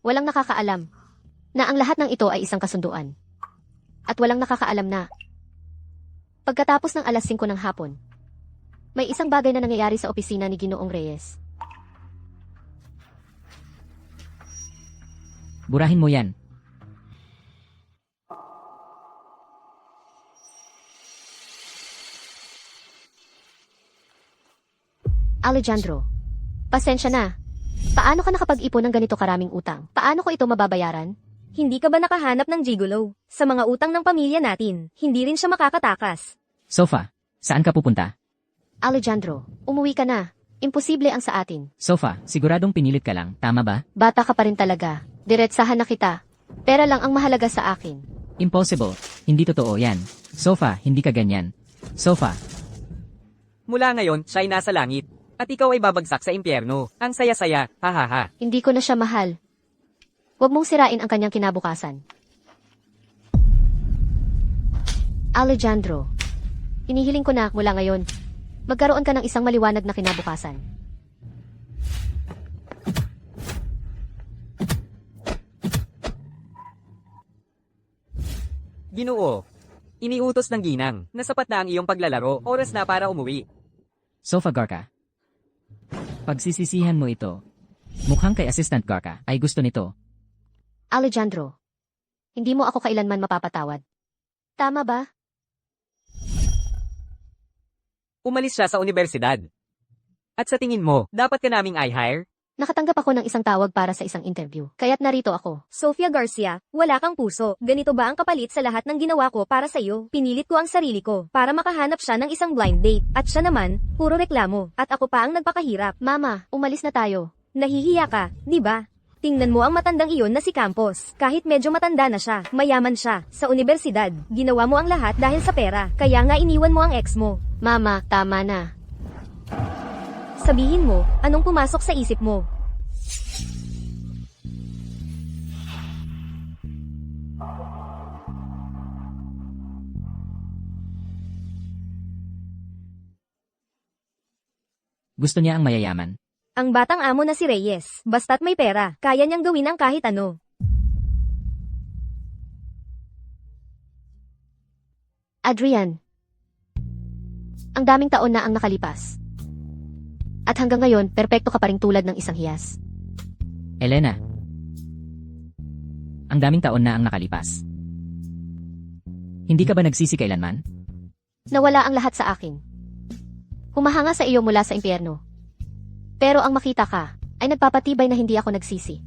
Walang nakakaalam na ang lahat ng ito ay isang kasunduan. At walang nakakaalam na pagkatapos ng alas 5 ng hapon, may isang bagay na nangyayari sa opisina ni Ginoong Reyes. Burahin mo yan. Alejandro, pasensya na. Paano ka nakapag-ipon ng ganito karaming utang? Paano ko ito mababayaran? Hindi ka ba nakahanap ng gigolo? Sa mga utang ng pamilya natin, hindi rin siya makakatakas. Sofa, saan ka pupunta? Alejandro, umuwi ka na. Imposible ang sa atin. Sofa, siguradong pinilit ka lang, tama ba? Bata ka pa rin talaga. Diretsahan na kita. Pera lang ang mahalaga sa akin. Impossible. Hindi totoo yan. Sofa, hindi ka ganyan. Sofa, Mula ngayon, siya'y nasa langit. At ikaw ay babagsak sa impyerno. Ang saya-saya, hahaha. Hindi ko na siya mahal. Huwag mong sirain ang kanyang kinabukasan. Alejandro, inihiling ko na mula ngayon, magkaroon ka ng isang maliwanag na kinabukasan. Ginoo. Iniutos ng ginang, na sapat na ang iyong paglalaro, oras na para umuwi. Sofa Garka. Pagsisisihan mo ito. Mukhang kay Assistant Garka ay gusto nito. Alejandro, hindi mo ako kailanman mapapatawad. Tama ba? Umalis siya sa universidad. At sa tingin mo, dapat ka naming i-hire? Nakatanggap ako ng isang tawag para sa isang interview. Kaya't narito ako. Sofia Garcia, wala kang puso. Ganito ba ang kapalit sa lahat ng ginawa ko para sa iyo? Pinilit ko ang sarili ko para makahanap siya ng isang blind date. At siya naman, puro reklamo. At ako pa ang nagpakahirap. Mama, umalis na tayo. Nahihiya ka, di ba? Tingnan mo ang matandang iyon na si Campos. Kahit medyo matanda na siya, mayaman siya, sa universidad. Ginawa mo ang lahat dahil sa pera. Kaya nga iniwan mo ang ex mo. Mama, tama na. Sabihin mo, anong pumasok sa isip mo? Gusto niya ang mayayaman. Ang batang amo na si Reyes, basta't may pera, kaya niyang gawin ang kahit ano. Adrian, ang daming taon na ang nakalipas. At hanggang ngayon, perpekto ka pa ring tulad ng isang hiyas. Elena. Ang daming taon na ang nakalipas. Hindi ka ba nagsisi kailanman? Nawala ang lahat sa akin. Humahanga sa iyo mula sa impyerno. Pero ang makita ka, ay nagpapatibay na hindi ako nagsisi.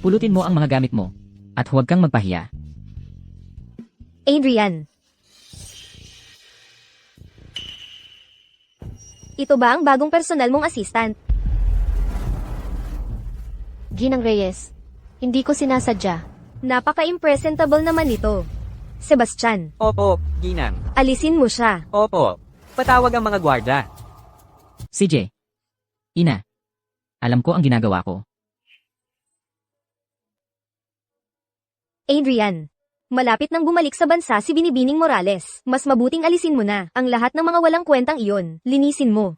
Pulutin mo ang mga gamit mo. At huwag kang magpahiya. Adrian. Ito ba ang bagong personal mong assistant? Ginang Reyes, hindi ko sinasadya. Napaka-impresentable naman ito. Sebastian, Opo, ginang. alisin mo siya. Opo. Patawag ang mga gwarda. CJ. Ina. Alam ko ang ginagawa ko. Adrian. Malapit nang bumalik sa bansa si Binibining Morales. Mas mabuting alisin mo na ang lahat ng mga walang kwentang iyon. Linisin mo.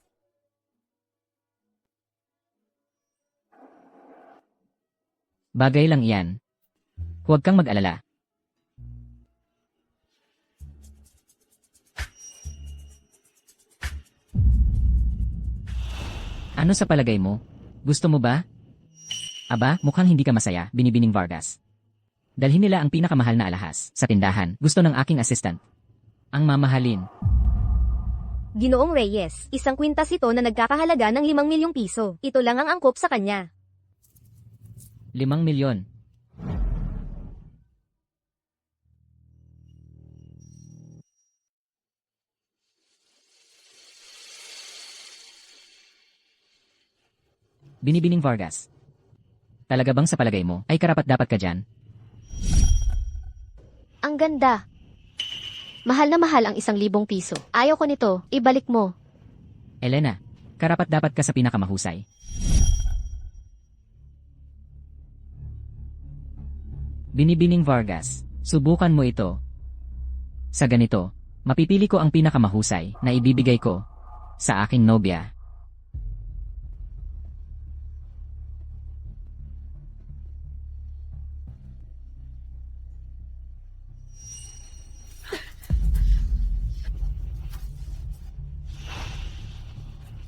Bagay lang iyan. Huwag kang mag-alala. Ano sa palagay mo? Gusto mo ba? Aba, mukhang hindi ka masaya, Binibining Vargas. Dalhin nila ang pinakamahal na alahas sa tindahan. Gusto ng aking assistant. Ang mamahalin. Ginoong Reyes, isang kwintas ito na nagkakahalaga ng 5 milyong piso. Ito lang ang angkop sa kanya. 5 milyon. Binibining Vargas. Talaga bang sa palagay mo ay karapat-dapat ka dyan? Ang ganda. Mahal na mahal ang 1,000 piso. Ayaw ko nito, ibalik mo. Elena, karapat-dapat ka sa pinakamahusay. Binibining Vargas, subukan mo ito. Sa ganito, Mapipili ko ang pinakamahusay na ibibigay ko sa aking nobya.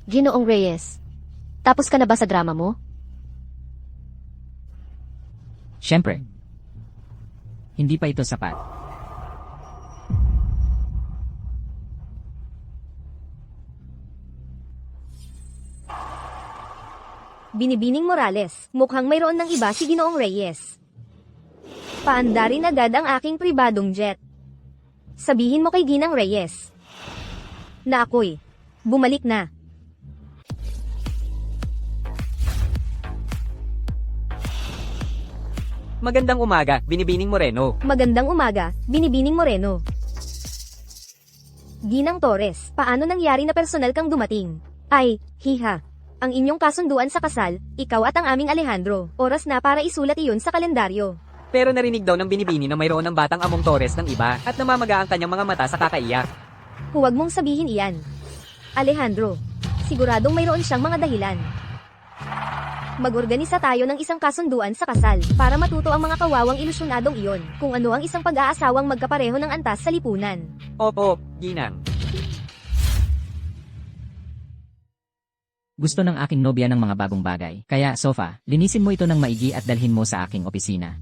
Ginoong Reyes, tapos ka na ba sa drama mo? Siyempre, hindi pa ito sapat. Binibining Morales, mukhang mayroon ng iba si Ginoong Reyes. Paandarin agad ang aking pribadong jet. Sabihin mo kay Ginang Reyes na ako'y bumalik na. Magandang umaga, Binibining Moreno. Magandang umaga, Binibining Moreno. Ginang Torres, paano nangyari na personal kang dumating? Ay, hiha. Ang inyong kasunduan sa kasal, ikaw at ang aming Alejandro. Oras na para isulat iyon sa kalendaryo. Pero narinig daw ng Binibini na mayroon ng batang Among Torres ng iba at namamaga ang kanyang mga mata sa kakaiyak. Huwag mong sabihin iyan. Alejandro, siguradong mayroon siyang mga dahilan. Mag-organisa tayo ng isang kasunduan sa kasal para matuto ang mga kawawang ilusyonadong iyon kung ano ang isang pag-aasawang magkapareho ng antas sa lipunan. Opo, Ginang. Gusto ng aking nobya ng mga bagong bagay. Kaya, Sofa, linisin mo ito ng maigi at dalhin mo sa aking opisina.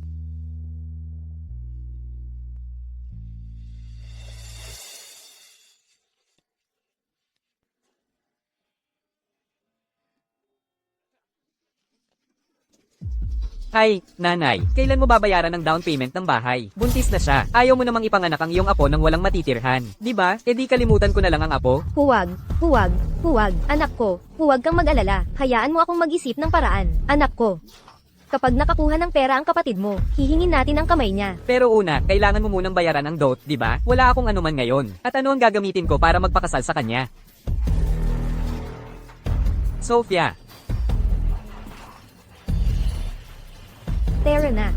Ay, nanay, kailan mo babayaran ng down payment ng bahay? Buntis na siya. Ayaw mo namang ipanganak ang iyong apo nang walang matitirhan. Di ba? E di kalimutan ko na lang ang apo. Huwag, huwag, huwag, anak ko, huwag kang mag-alala. Hayaan mo akong mag-isip ng paraan, anak ko. Kapag nakakuha ng pera ang kapatid mo, hihingin natin ang kamay niya. Pero una, kailangan mo munang bayaran ang dote, di ba? Wala akong anuman ngayon. At ano ang gagamitin ko para magpakasal sa kanya? Sophia, Tara na.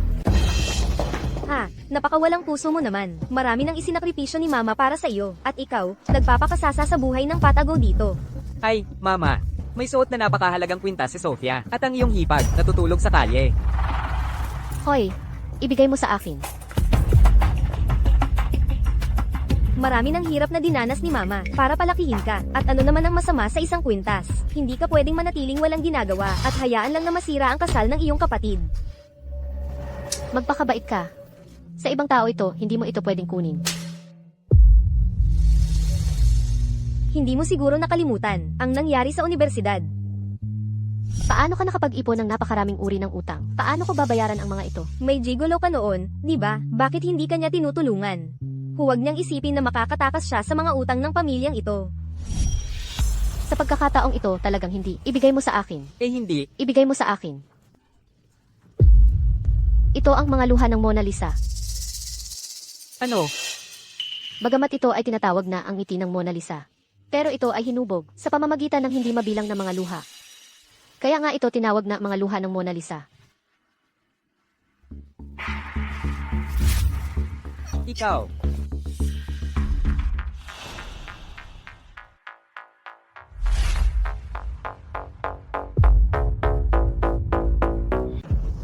Ha, napakawalang puso mo naman. Marami nang isinakripisyo ni mama para sa iyo. At ikaw, nagpapakasasa sa buhay ng patago dito. ay, mama, may suot na napakahalagang kwintas si Sophia at ang iyong hipag natutulog sa kalye. Hoy, ibigay mo sa akin. Marami ng hirap na dinanas ni mama para palakihin ka. At ano naman ang masama sa isang kwintas? Hindi ka pwedeng manatiling walang ginagawa at hayaan lang na masira ang kasal ng iyong kapatid. Magpakabait ka. Sa ibang tao ito, hindi mo ito pwedeng kunin. Hindi mo siguro nakalimutan ang nangyari sa universidad. Paano ka nakapag-ipon ng napakaraming uri ng utang? Paano ko babayaran ang mga ito? May gigolo ka noon, di ba? Bakit hindi ka niya tinutulungan? Huwag niyang isipin na makakatakas siya sa mga utang ng pamilyang ito. Sa pagkakataong ito, talagang hindi. Ibigay mo sa akin. Eh hindi, Ibigay mo sa akin. Ito ang mga luha ng Mona Lisa. ano? Bagamat ito ay tinatawag na ang ngiti ng Mona Lisa. Pero ito ay hinubog sa pamamagitan ng hindi mabilang na mga luha. Kaya nga ito tinawag na mga luha ng Mona Lisa. Ikaw.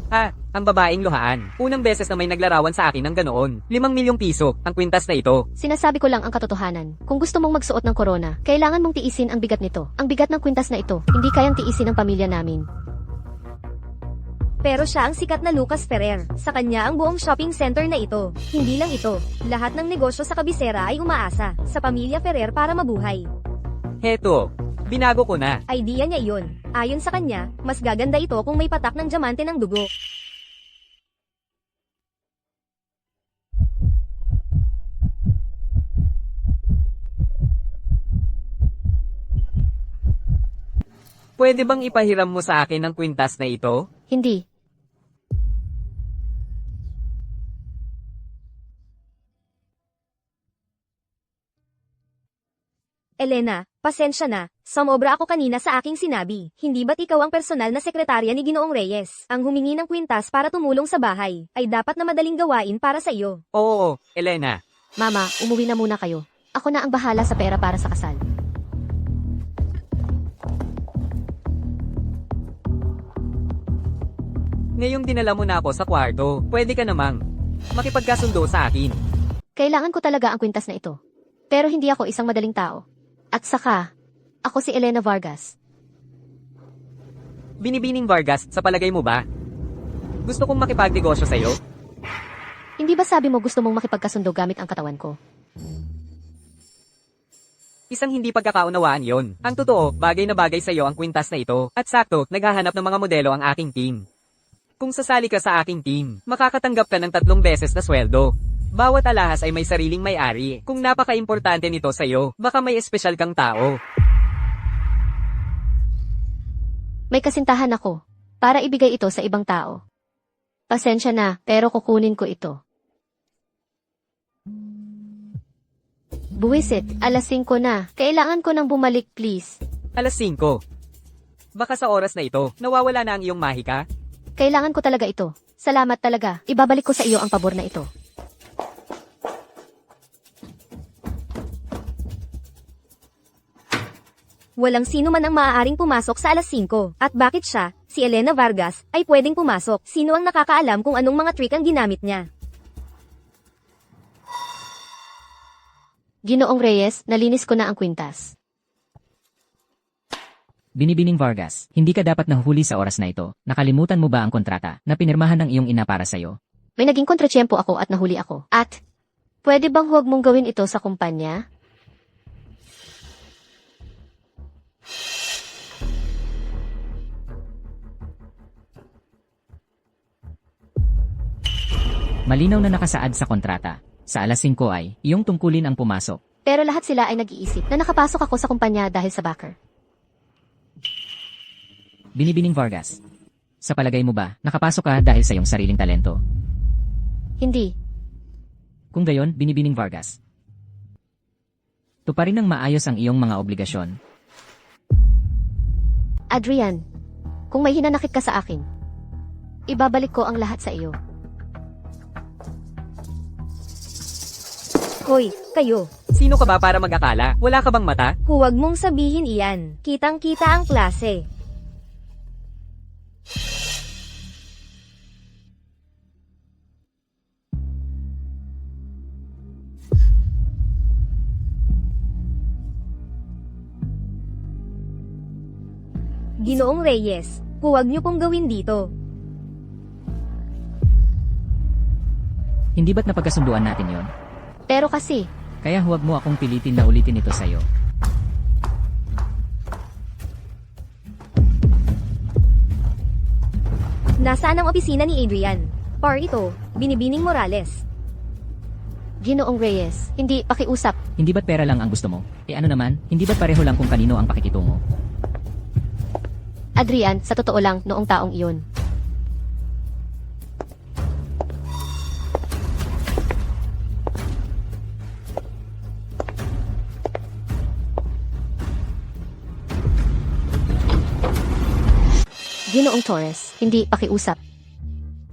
Ha, ang babaeng luhaan. Unang beses na may naglarawan sa akin ng ganoon. 5 milyong piso, ang kwintas na ito. Sinasabi ko lang ang katotohanan. Kung gusto mong magsuot ng korona, kailangan mong tiisin ang bigat nito. Ang bigat ng kwintas na ito, hindi kayang tiisin ng pamilya namin. Pero siya ang sikat na Lucas Ferrer. Sa kanya ang buong shopping center na ito. Hindi lang ito. Lahat ng negosyo sa kabisera ay umaasa sa pamilya Ferrer para mabuhay. Heto, binago ko na. Idea niya iyon. Ayon sa kanya, mas gaganda ito kung may patak ng diamante ng dugo. Pwede bang ipahiram mo sa akin ang kwintas na ito? Hindi. Elena, pasensya na. Sumobra ako kanina sa aking sinabi. Hindi ba't ikaw ang personal na sekretarya ni Ginoong Reyes? Ang humingi ng kwintas para tumulong sa bahay ay dapat na madaling gawain para sa iyo. Oo, Elena. Mama, umuwi na muna kayo. Ako na ang bahala sa pera para sa kasal. Ngayong dinala mo na ako sa kwarto, pwede ka namang makipagkasundo sa akin. Kailangan ko talaga ang kwintas na ito. Pero hindi ako isang madaling tao. At saka, ako si Elena Vargas. Binibining Vargas, sa palagay mo ba? Gusto kong makipagnegosyo sa'yo? Hindi ba sabi mo gusto mong makipagkasundo gamit ang katawan ko? Isang hindi pagkakaunawaan yon. Ang totoo, bagay na bagay sa'yo ang kwintas na ito. At sakto, naghahanap ng mga modelo ang aking team. Kung sasali ka sa aking team, makakatanggap ka ng 3 beses na sweldo. Bawat alahas ay may sariling may-ari. Kung napaka-importante nito sa'yo, baka may espesyal kang tao. May kasintahan ako para ibigay ito sa ibang tao. Pasensya na, pero kukunin ko ito. Buwisit, alas 5 na. Kailangan ko nang bumalik, please. Alas 5. Baka sa oras na ito, nawawala na ang iyong mahika? Kailangan ko talaga ito. Salamat talaga. Ibabalik ko sa iyo ang pabor na ito. Walang sino man ang maaaring pumasok sa alas 5. At bakit siya, si Elena Vargas, ay pwedeng pumasok? Sino ang nakakaalam kung anong mga trick ang ginamit niya? Ginoong Reyes, nalinis ko na ang kwintas. Binibining Vargas, hindi ka dapat nahuhuli sa oras na ito. Nakalimutan mo ba ang kontrata na pinirmahan ng iyong ina para sa'yo? May naging kontratiyempo ako at nahuli ako. At, pwede bang huwag mong gawin ito sa kumpanya? Malinaw na nakasaad sa kontrata. Sa alas 5 ay, iyong tungkulin ang pumasok. Pero lahat sila ay nag-iisip na nakapasok ako sa kumpanya dahil sa backer. Binibining Vargas, sa palagay mo ba, nakapasok ka dahil sa iyong sariling talento? Hindi. Kung gayon, Binibining Vargas, tuparin ng maayos ang iyong mga obligasyon. Adrian, kung may hinanakit ka sa akin, ibabalik ko ang lahat sa iyo. Hoy, kayo, Sino ka ba para mag-akala? Wala ka bang mata? huwag mong sabihin iyan. Kitang-kita ang klase. Ginoong Reyes, huwag niyo pong gawin dito. Hindi ba't napagkasunduan natin yon? Pero kasi, Kaya huwag mo akong pilitin na ulitin ito sa'yo. Nasaan ang opisina ni Adrian? Par ito, Binibining Morales. Ginoong Reyes, hindi pakiusap. Hindi ba't pera lang ang gusto mo? E ano naman, hindi ba't pareho lang kung kanino ang pakikitungo? Adrian, sa totoo lang, noong taong iyon. Ginoong Torres, hindi pakiusap.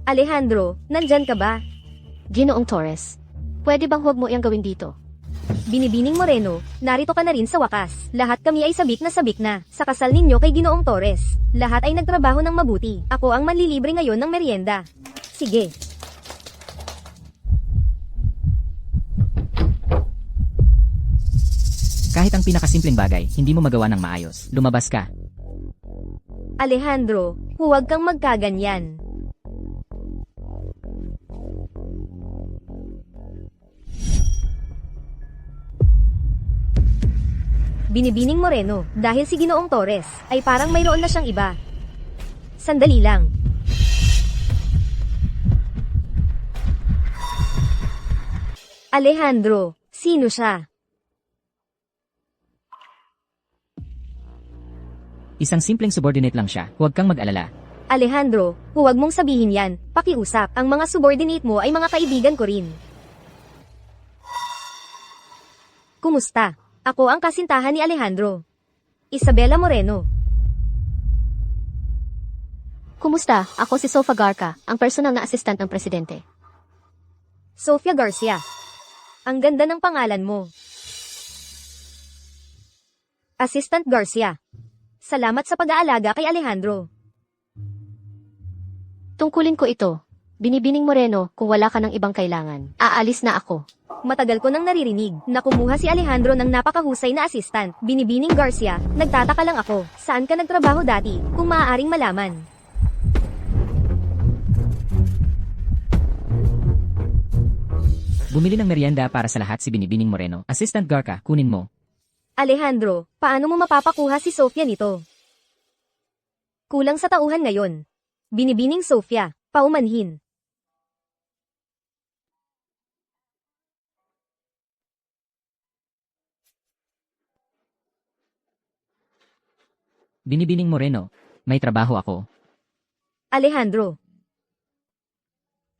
Alejandro, nandyan ka ba? Ginoong Torres, pwede bang huwag mo iyang gawin dito? Binibining Moreno, narito ka na rin sa wakas. Lahat kami ay sabik na sa kasal ninyo kay Ginoong Torres. Lahat ay nagtrabaho ng mabuti. Ako ang manlilibre ngayon ng merienda. Sige. Kahit ang pinakasimpleng bagay, hindi mo magawa ng maayos. Lumabas ka. Alejandro, huwag kang magkaganyan. Binibining Moreno, dahil si Ginoong Torres, ay parang mayroon na siyang iba. Sandali lang. Alejandro, sino siya? Isang simpleng subordinate lang siya. Huwag kang mag-alala. Alejandro, huwag mong sabihin yan. Pakiusap, ang mga subordinate mo ay mga kaibigan ko rin. Kumusta? Ako ang kasintahan ni Alejandro. Isabela Moreno. Kumusta? Ako si Sofia Garca, ang personal na assistant ng presidente. Sofia Garcia. Ang ganda ng pangalan mo. Assistant Garcia. Salamat sa pag-aalaga kay Alejandro. Tungkulin ko ito. Binibining Moreno, kung wala ka ng ibang kailangan. Aalis na ako. Matagal ko nang naririnig na kumuha si Alejandro ng napakahusay na assistant. Binibining Garcia, nagtataka lang ako. Saan ka nagtrabaho dati, kung maaaring malaman? Bumili ng merienda para sa lahat si Binibining Moreno. Assistant Garca, kunin mo. Alejandro, paano mo mapapakuha si Sofia nito? Kulang sa tauhan ngayon. Binibining Sofia, paumanhin. Binibining Moreno, may trabaho ako. Alejandro,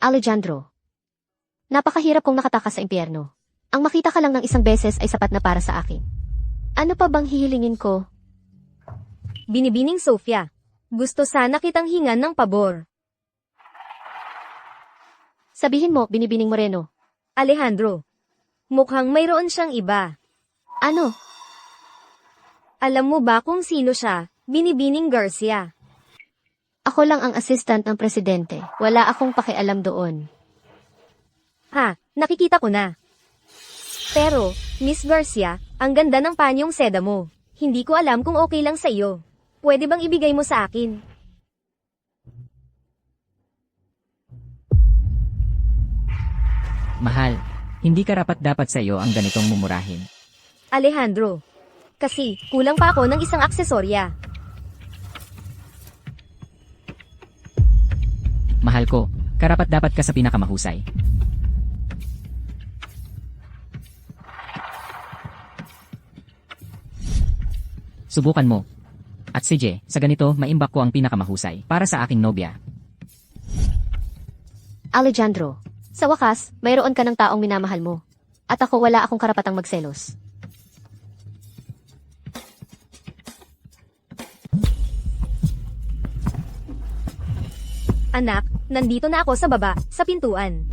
Alejandro. Napakahirap kong nakatakas sa impyerno. Ang makita ka lang ng isang beses ay sapat na para sa akin. Ano pa bang hihilingin ko? Binibining Sofia. Gusto sana kitang hingan ng pabor. Sabihin mo, Binibining Moreno. Alejandro, mukhang mayroon siyang iba. Ano? Alam mo ba kung sino siya? Binibining Garcia. Ako lang ang assistant ng presidente. Wala akong pakialam doon. Ha, nakikita ko na. Pero, Miss Garcia, ang ganda ng panyong seda mo. Hindi ko alam kung okay lang sa iyo. Pwede bang ibigay mo sa akin? Mahal, hindi karapat-dapat sa iyo ang ganitong mumurahin. Alejandro. Kasi, kulang pa ako ng isang aksesorya. Mahal ko, karapat-dapat ka sa pinakamahusay. Subukan mo. At sige, sa ganito, maimbak ko ang pinakamahusay para sa aking nobya. Alejandro. Sa wakas, mayroon ka ng taong minamahal mo. At ako wala akong karapatang magselos. Anak, nandito na ako sa baba, sa pintuan.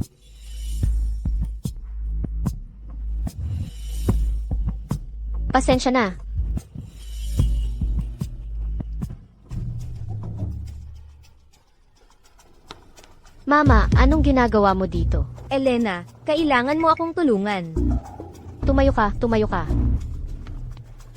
Pasensya na. Mama, anong ginagawa mo dito? Elena, kailangan mo akong tulungan. Tumayo ka, tumayo ka.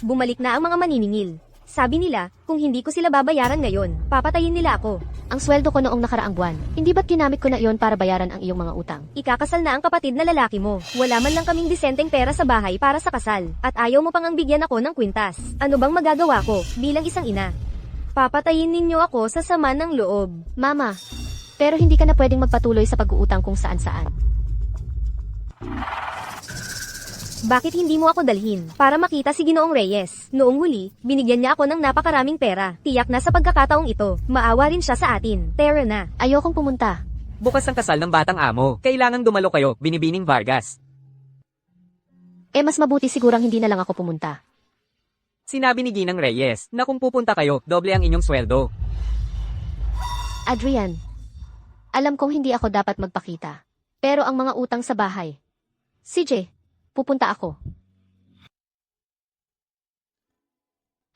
Bumalik na ang mga maniningil. Sabi nila, kung hindi ko sila babayaran ngayon, papatayin nila ako. Ang sweldo ko noong nakaraang buwan. Hindi ba't ginamit ko na iyon para bayaran ang iyong mga utang? Ikakasal na ang kapatid na lalaki mo. Wala man lang kaming disenteng pera sa bahay para sa kasal. At ayaw mo pang ang bigyan ako ng kwintas. Ano bang magagawa ko, bilang isang ina? Papatayin ninyo ako sa sama ng loob. Mama, pero hindi ka na pwedeng magpatuloy sa pag-uutang kung saan-saan. Bakit hindi mo ako dalhin? Para makita si Ginoong Reyes. Noong huli, binigyan niya ako ng napakaraming pera. Tiyak na sa pagkakataong ito, maawa rin siya sa atin. Tara na. Ayokong pumunta. Bukas ang kasal ng batang amo. Kailangang dumalo kayo, Binibining Vargas. Mas mabuti sigurang hindi na lang ako pumunta. Sinabi ni Ginang Reyes na kung pupunta kayo, doble ang inyong sweldo. Adrian, alam kong hindi ako dapat magpakita. Pero ang mga utang sa bahay. CJ, pupunta ako.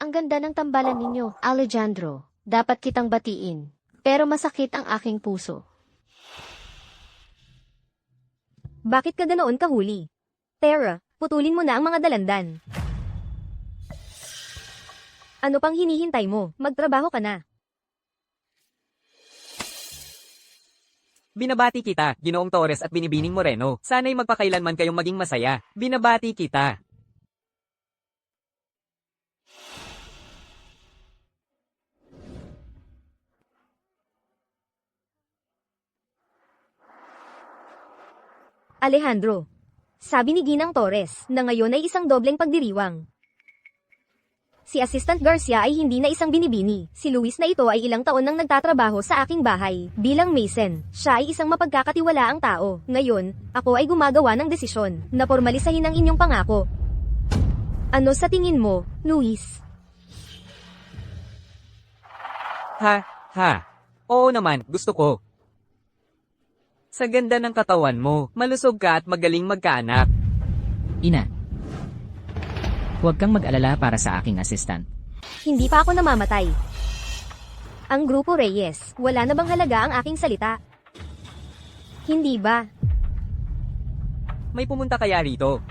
Ang ganda ng tambalan ninyo, Alejandro. Dapat kitang batiin. Pero masakit ang aking puso. Bakit ka ganoon kahuli? Tara, putulin mo na ang mga dalandan. Ano pang hinihintay mo? Magtrabaho ka na. Binabati kita, Ginoong Torres at Binibining Moreno. Sana'y magpakailanman kayong maging masaya. Binabati kita. Alejandro. Sabi ni Ginang Torres na ngayon ay isang dobleng pagdiriwang. Si Assistant Garcia ay hindi na isang binibini. Si Luis na ito ay ilang taon nang nagtatrabaho sa aking bahay. Bilang Mason, siya ay isang mapagkakatiwalaang tao. Ngayon, ako ay gumagawa ng desisyon na formalisahin ang inyong pangako. Ano sa tingin mo, Luis? Ha. Oo naman, gusto ko. Sa ganda ng katawan mo, malusog ka at magaling magkaanak. Ina, Huwag kang mag-alala para sa aking assistant. Hindi pa ako namamatay. Ang grupo Reyes, wala na bang halaga ang aking salita? Hindi ba? May pumunta kaya rito?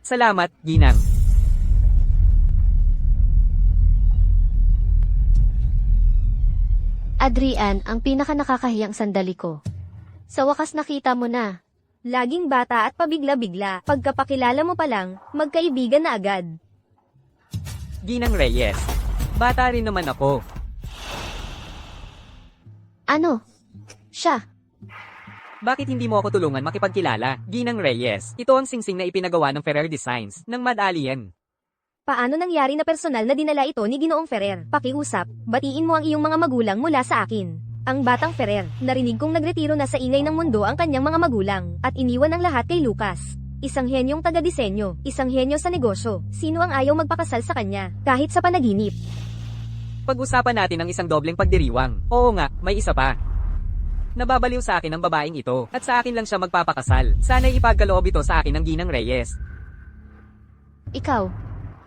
Salamat, Ginang. Adrian, ang pinaka nakakahiyang sandali ko. Sa wakas nakita mo na. Laging bata at pabigla-bigla. Pagkapakilala mo pa lang, magkaibigan na agad. Ginang Reyes. Bata rin naman ako. Ano? Siya. Bakit hindi mo ako tulungan makipagkilala? Ginang Reyes. Ito ang singsing na ipinagawa ng Ferrer Designs, ng Mad Alien. Paano nangyari na personal na dinala ito ni Ginoong Ferrer? Pakiusap, batiin mo ang iyong mga magulang mula sa akin. Ang batang Ferrer, narinig kong nagretiro na sa ingay ng mundo ang kanyang mga magulang, at iniwan ang lahat kay Lucas. Isang henyong taga-disenyo, isang henyo sa negosyo. Sino ang ayaw magpakasal sa kanya, kahit sa panaginip? Pag-usapan natin ang isang dobleng pagdiriwang. Oo nga, may isa pa. Nababaliw sa akin ang babaeng ito, at sa akin lang siya magpapakasal. Sana'y ipagkaloob ito sa akin ng Ginang Reyes. Ikaw.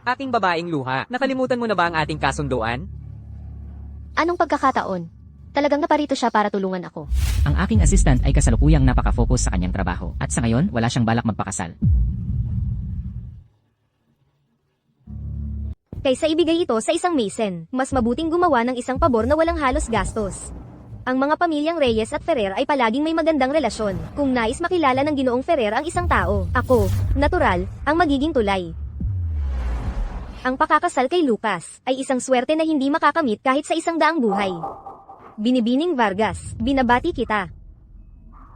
Aking babaeng luha, nakalimutan mo na ba ang ating kasunduan? Anong pagkakataon? Talagang naparito siya para tulungan ako. Ang aking assistant ay kasalukuyang napaka-focus sa kanyang trabaho at sa ngayon wala siyang balak magpakasal. Kaysa ibigay ito sa isang mason, mas mabuting gumawa ng isang pabor na walang halos gastos. Ang mga pamilyang Reyes at Ferrer ay palaging may magandang relasyon. Kung nais makilala ng Ginoong Ferrer ang isang tao, ako, natural, ang magiging tulay. Ang pakakasal kay Lucas ay isang swerte na hindi makakamit kahit sa isang daang buhay. Binibining Vargas, binabati kita.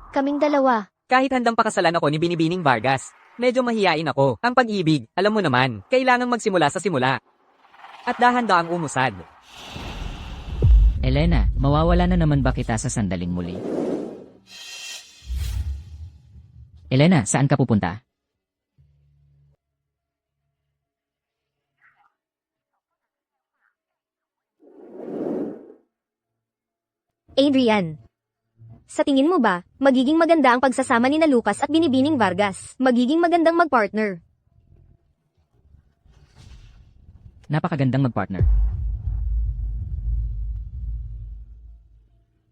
Kaming dalawa. Kahit handang pakasalan ako ni Binibining Vargas, medyo mahiyain ako. Ang pag-ibig, alam mo naman, kailangang magsimula sa simula. At dahan-daang umusad. Elena, mawawala na naman ba kita sa sandaling muli? Elena, saan ka pupunta? Adrian. Sa tingin mo ba, magiging maganda ang pagsasama ni na Lucas at Binibining Vargas? Magiging magandang magpartner. Napakagandang magpartner.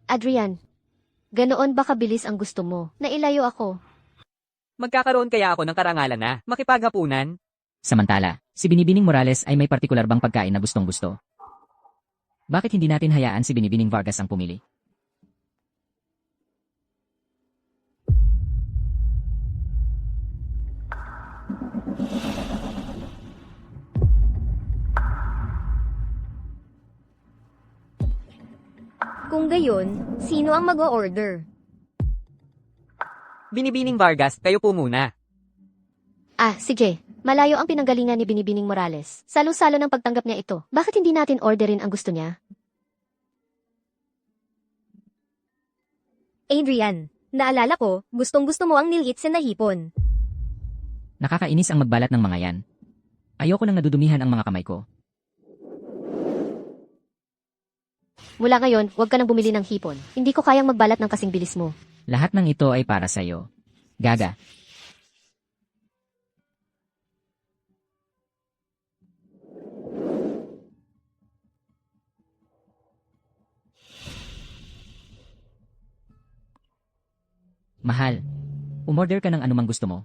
Adrian. Ganoon ba kabilis ang gusto mo? Nailayo ako. Magkakaroon kaya ako ng karangalan na makipaghapunan? Samantala, si Binibining Morales ay may partikular bang pagkain na gustong-gusto? Bakit hindi natin hayaan si Binibining Vargas ang pumili? Kung gayon, sino ang mag-o-order? Binibining Vargas, kayo po muna. Sige. Malayo ang pinanggalingan ni Binibining Morales. Salo-salo ng pagtanggap niya ito. Bakit hindi natin orderin ang gusto niya? Adrian, naalala ko, gustong-gusto mo ang niliitsen na hipon. Nakakainis ang magbalat ng mga yan. Ayoko nang nadudumihan ang mga kamay ko. Mula ngayon, huwag ka nang bumili ng hipon. Hindi ko kayang magbalat ng kasing bilis mo. Lahat ng ito ay para sa'yo. Gaga. Mahal, umorder ka ng anumang gusto mo.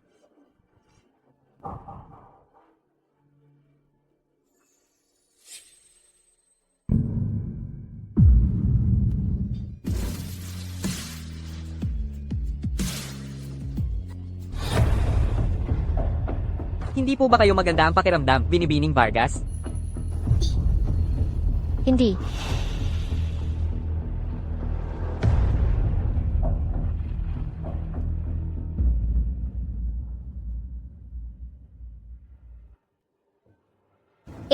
Hindi po ba kayo maganda ang pakiramdam, Binibining Vargas? Hindi.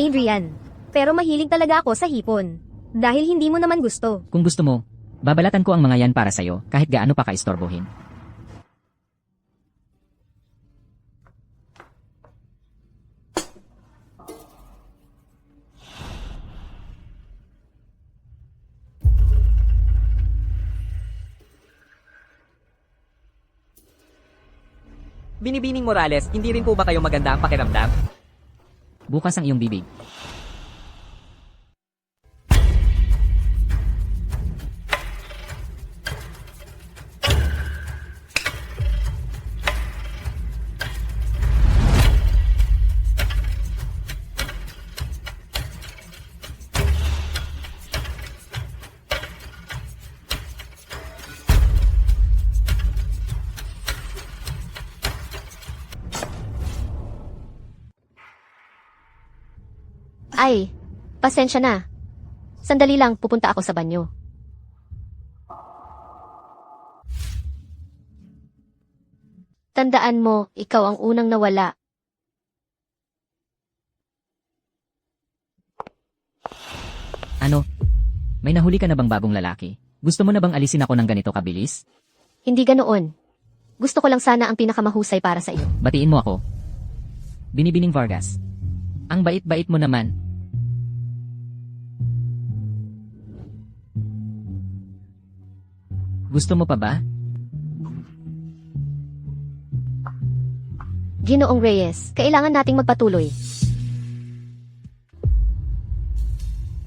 Adrian, pero mahilig talaga ako sa hipon. Dahil hindi mo naman gusto. Kung gusto mo, babalatan ko ang mga yan para sa'yo kahit gaano pa kaistorbohin. Binibining Morales, hindi rin po ba kayo maganda ang pakiramdam? Bukas ang iyong bibig. Ay, pasensya na. Sandali lang, pupunta ako sa banyo. Tandaan mo, ikaw ang unang nawala. Ano? May nahuli ka na bang bagong lalaki? Gusto mo na bang alisin ako ng ganito kabilis? Hindi ganoon. Gusto ko lang sana ang pinakamahusay para sa iyo. Batiin mo ako. Binibining Vargas. Ang bait-bait mo naman. Gusto mo pa ba? Ginoong Reyes, kailangan nating magpatuloy.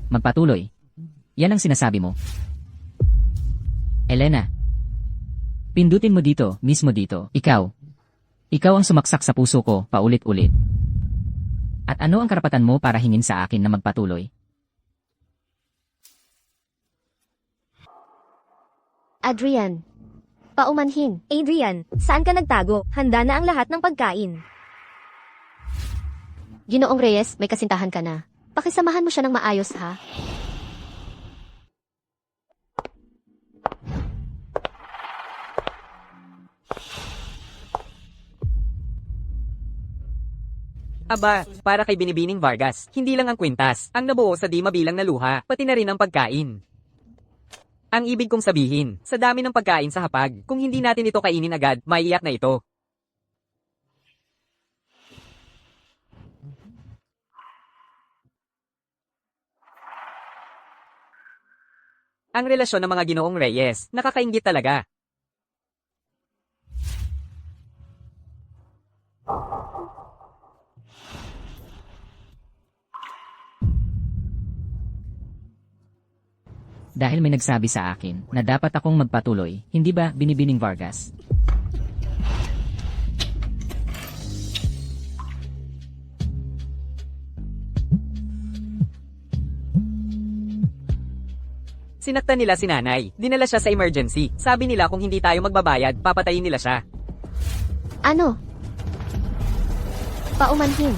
Magpatuloy. Yan ang sinasabi mo. Elena. Pindutin mo dito, mismo dito. Ikaw. Ikaw ang sumaksak sa puso ko, paulit-ulit. At ano ang karapatan mo para hingin sa akin na magpatuloy? Adrian, paumanhin. Adrian, saan ka nagtago? Handa na ang lahat ng pagkain. Ginoong Reyes, may kasintahan ka na. Pakisamahan mo siya ng maayos, ha? Aba, para kay Binibining Vargas, hindi lang ang kwintas, ang nabuo sa di mabilang na luha, pati na rin ang pagkain. Ang ibig kong sabihin, sa dami ng pagkain sa hapag, kung hindi natin ito kainin agad, maiiyak na ito. Ang relasyon ng mga Ginoong Reyes, nakakainggit talaga. Dahil may nagsabi sa akin na dapat akong magpatuloy, hindi ba, Binibining Vargas? Sinaktan nila si nanay, dinala siya sa emergency. Sabi nila kung hindi tayo magbabayad, papatayin nila siya. Ano? Paumanhin.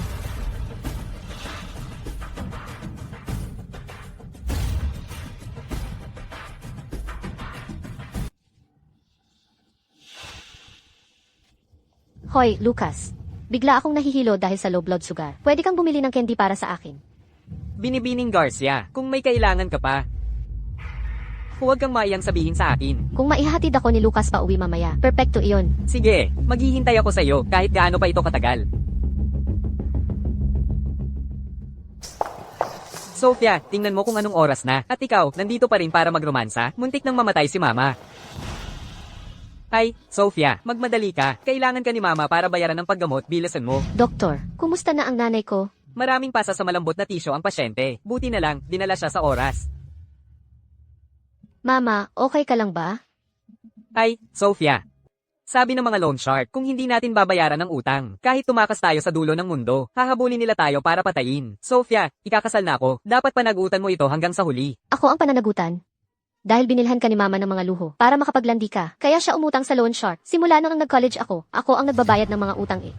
Hoy, Lucas. Bigla akong nahihilo dahil sa low blood sugar. Pwede kang bumili ng candy para sa akin. Binibining Garcia, kung may kailangan ka pa, huwag kang maiyang sabihin sa akin. Kung maihatid ako ni Lucas pa uwi mamaya, perfecto iyon. Sige, maghihintay ako sa iyo kahit gaano pa ito katagal. Sophia, tingnan mo kung anong oras na. At ikaw, nandito pa rin para magromansa? Muntik nang mamatay si Mama. Ay, Sophia, magmadali ka. Kailangan ka ni Mama para bayaran ng paggamot, bilisan mo. Doktor, kumusta na ang nanay ko? Maraming pasa sa malambot na tisyo ang pasyente. Buti na lang, dinala siya sa oras. Mama, okay ka lang ba? Ay, Sophia. Sabi ng mga loan shark, kung hindi natin babayaran ang utang, kahit tumakas tayo sa dulo ng mundo, hahabulin nila tayo para patayin. Sophia, ikakasal na ako. Dapat panagutan mo ito hanggang sa huli. Ako ang pananagutan. Dahil binilhan ka ni Mama ng mga luho para makapaglandi ka. Kaya siya umutang sa loan shark. Simula nung nag-college ako ang nagbabayad ng mga utang eh.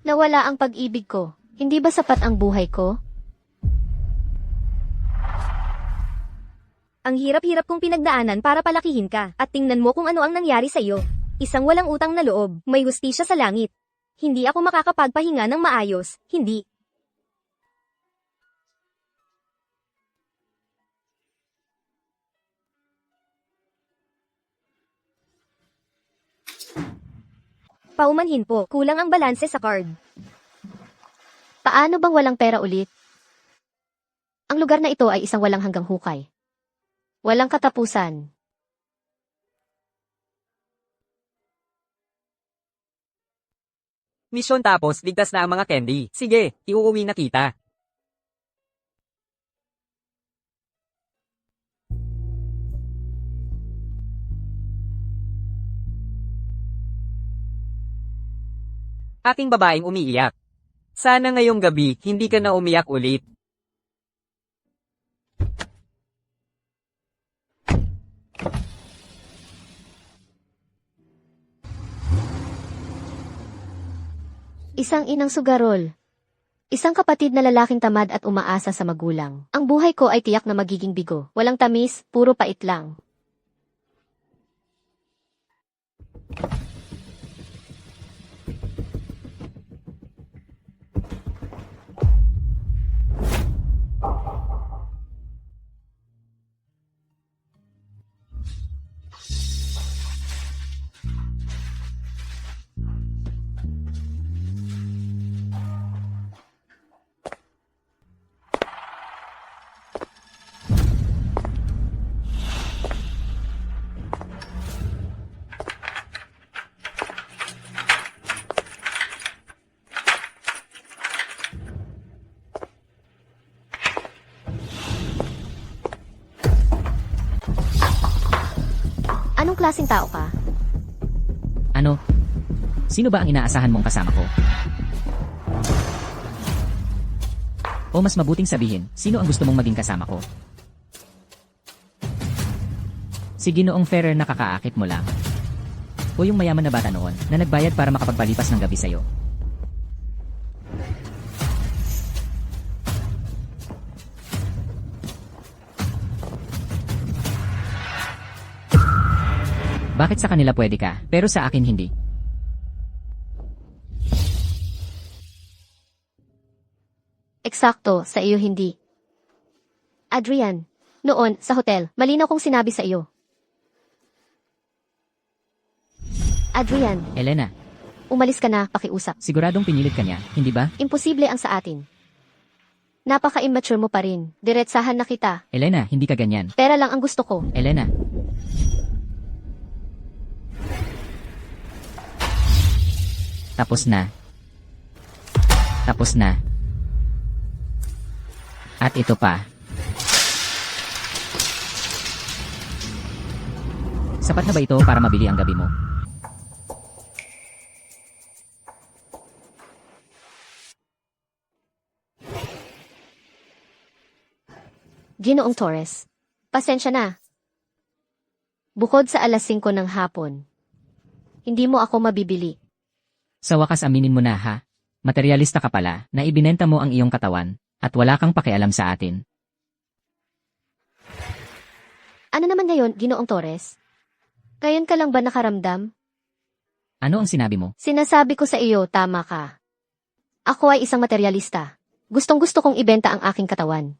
Nawala ang pag-ibig ko. Hindi ba sapat ang buhay ko? Ang hirap-hirap kong pinagdaanan para palakihin ka. At tingnan mo kung ano ang nangyari sa iyo. Isang walang utang na loob, may hustisya sa langit. Hindi ako makakapagpahinga ng maayos, hindi. Paumanhin po, kulang ang balanse sa card. Paano bang walang pera ulit? Ang lugar na ito ay isang walang hanggang hukay. Walang katapusan. Misyon tapos ligtas na ang mga candy. Sige, iuuwi na kita. Aking babaeng umiiyak. Sana ngayong gabi, hindi ka na umiyak ulit. Isang inang sugarol. Isang kapatid na lalaking tamad at umaasa sa magulang. Ang buhay ko ay tiyak na magiging bigo. Walang tamis, puro pait lang. Anong klaseng tao ka? Ano? Sino ba ang inaasahan mong kasama ko? O mas mabuting sabihin, sino ang gusto mong maging kasama ko? Si Ginoong Ferrer na kakaakit mo lang. O yung mayaman na bata noon na nagbayad para makapagpalipas ng gabi sa'yo. Bakit sa kanila pwede ka, pero sa akin hindi? Eksakto, sa iyo hindi. Adrian, noon, sa hotel, malinaw kong sinabi sa iyo. Adrian, Elena, umalis ka na, pakiusap. siguradong pinilit ka niya, hindi ba? Imposible ang sa atin. Napaka-immature mo pa rin. Diretsahan na kita. Elena, hindi ka ganyan. Pera lang ang gusto ko. Elena. Tapos na. Tapos na. At ito pa. Sapat na ba ito para mabili ang gabi mo? Ginoong Torres, pasensya na. Bukod sa alas 5 ng hapon, hindi mo ako mabibili. Sa wakas aminin mo na ha. Materialista ka pala na ibinenta mo ang iyong katawan at wala kang pakialam sa atin. Ano naman ngayon, Ginoong Torres? Ngayon ka lang ba nakaramdam? Ano ang sinabi mo? Sinasabi ko sa iyo, tama ka. Ako ay isang materialista. Gustong-gusto kong ibenta ang aking katawan.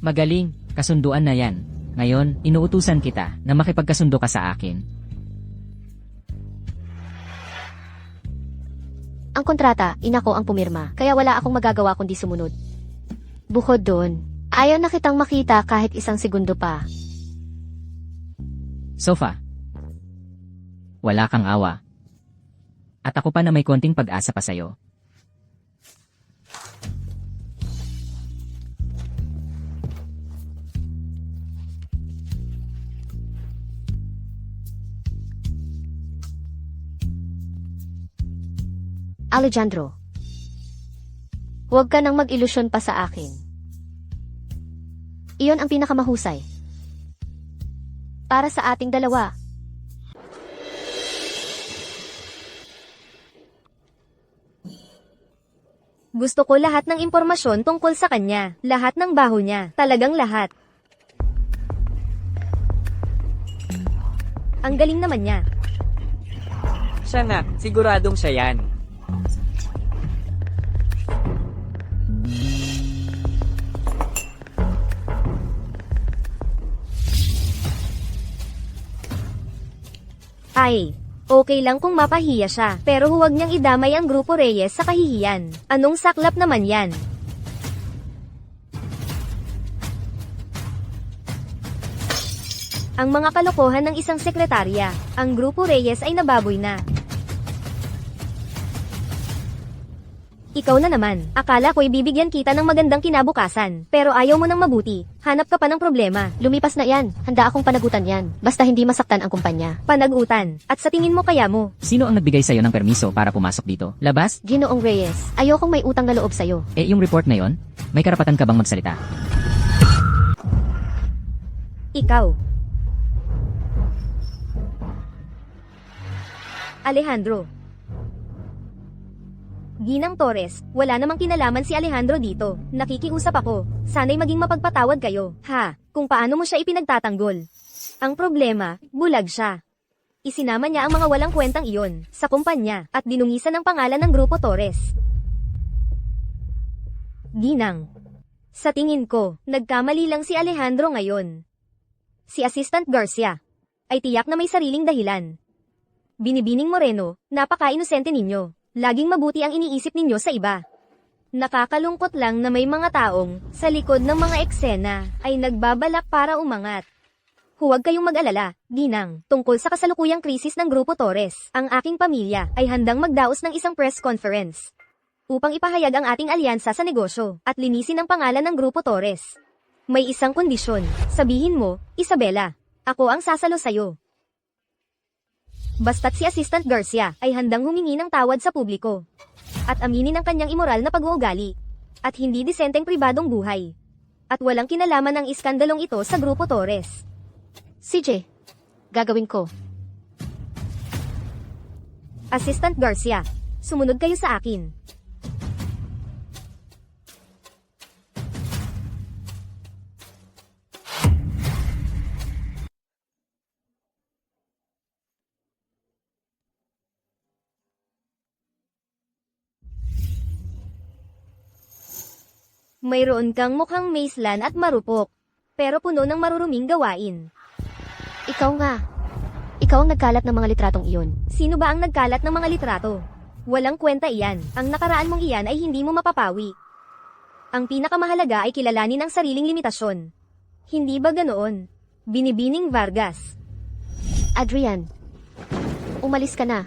Magaling, kasunduan na yan. Ngayon, inuutusan kita na makipagkasundo ka sa akin. Ang kontrata, ina ko ang pumirma, kaya wala akong magagawa kundi sumunod. Bukod doon, ayaw na kitang makita kahit isang segundo pa. Sofa. Wala kang awa. At ako pa na may konting pag-asa pa sa'yo. Alejandro, huwag ka nang mag-ilusyon pa sa akin. Iyon ang pinakamahusay. Para sa ating dalawa. Gusto ko lahat ng impormasyon tungkol sa kanya. Lahat ng baho niya. Talagang lahat. Ang galing naman niya. Siya nga, siguradong siya yan. Ay, okay lang kung mapahiya siya, pero huwag niyang idamay ang Grupo Reyes sa kahihiyan. Anong saklap naman yan? Ang mga kalokohan ng isang sekretarya, ang Grupo Reyes ay nababoy na. Ikaw na naman. Akala ko'y bibigyan kita ng magandang kinabukasan. Pero ayaw mo ng mabuti. Hanap ka pa ng problema. Lumipas na yan. Handa akong panagutan yan. Basta hindi masaktan ang kumpanya. Panagutan. At sa tingin mo kaya mo? Sino ang nagbigay sa'yo ng permiso para pumasok dito? Labas? Ginoong Reyes, ayokong may utang na loob sa'yo. Yung report na yon, may karapatan ka bang magsalita? Ikaw. Alejandro. Ginang Torres, wala namang kinalaman si Alejandro dito. Nakikiusap ako. Sana'y maging mapagpatawad kayo. Ha, kung paano mo siya ipinagtatanggol. Ang problema, bulag siya. Isinama niya ang mga walang kwentang iyon sa kumpanya at dinungisan ng pangalan ng Grupo Torres. Ginang. Sa tingin ko, nagkamali lang si Alejandro ngayon. Si Assistant Garcia ay tiyak na may sariling dahilan. Binibining Moreno, napaka-inosente ninyo. Laging mabuti ang iniisip ninyo sa iba. Nakakalungkot lang na may mga taong, sa likod ng mga eksena, ay nagbabalak para umangat. Huwag kayong mag-alala, Ginang, tungkol sa kasalukuyang krisis ng Grupo Torres. Ang aking pamilya ay handang magdaos ng isang press conference upang ipahayag ang ating alyansa sa negosyo at linisin ang pangalan ng Grupo Torres. May isang kondisyon. Sabihin mo, Isabela, ako ang sasalo sa'yo. Basta't si Assistant Garcia ay handang humingi ng tawad sa publiko at aminin ang kanyang imoral na pag-uugali at hindi disenteng pribadong buhay. At walang kinalaman ang iskandalong ito sa Grupo Torres. CJ, gagawin ko. Assistant Garcia, sumunod kayo sa akin. Mayroon kang mukhang maislan at marupok, pero puno ng maruruming gawain. Ikaw nga. Ikaw ang nagkalat ng mga litratong iyon. Sino ba ang nagkalat ng mga litrato? Walang kwenta iyan. Ang nakaraan mong iyan ay hindi mo mapapawi. Ang pinakamahalaga ay kilalanin ang sariling limitasyon. Hindi ba ganoon? Binibining Vargas. Adrian, umalis ka na.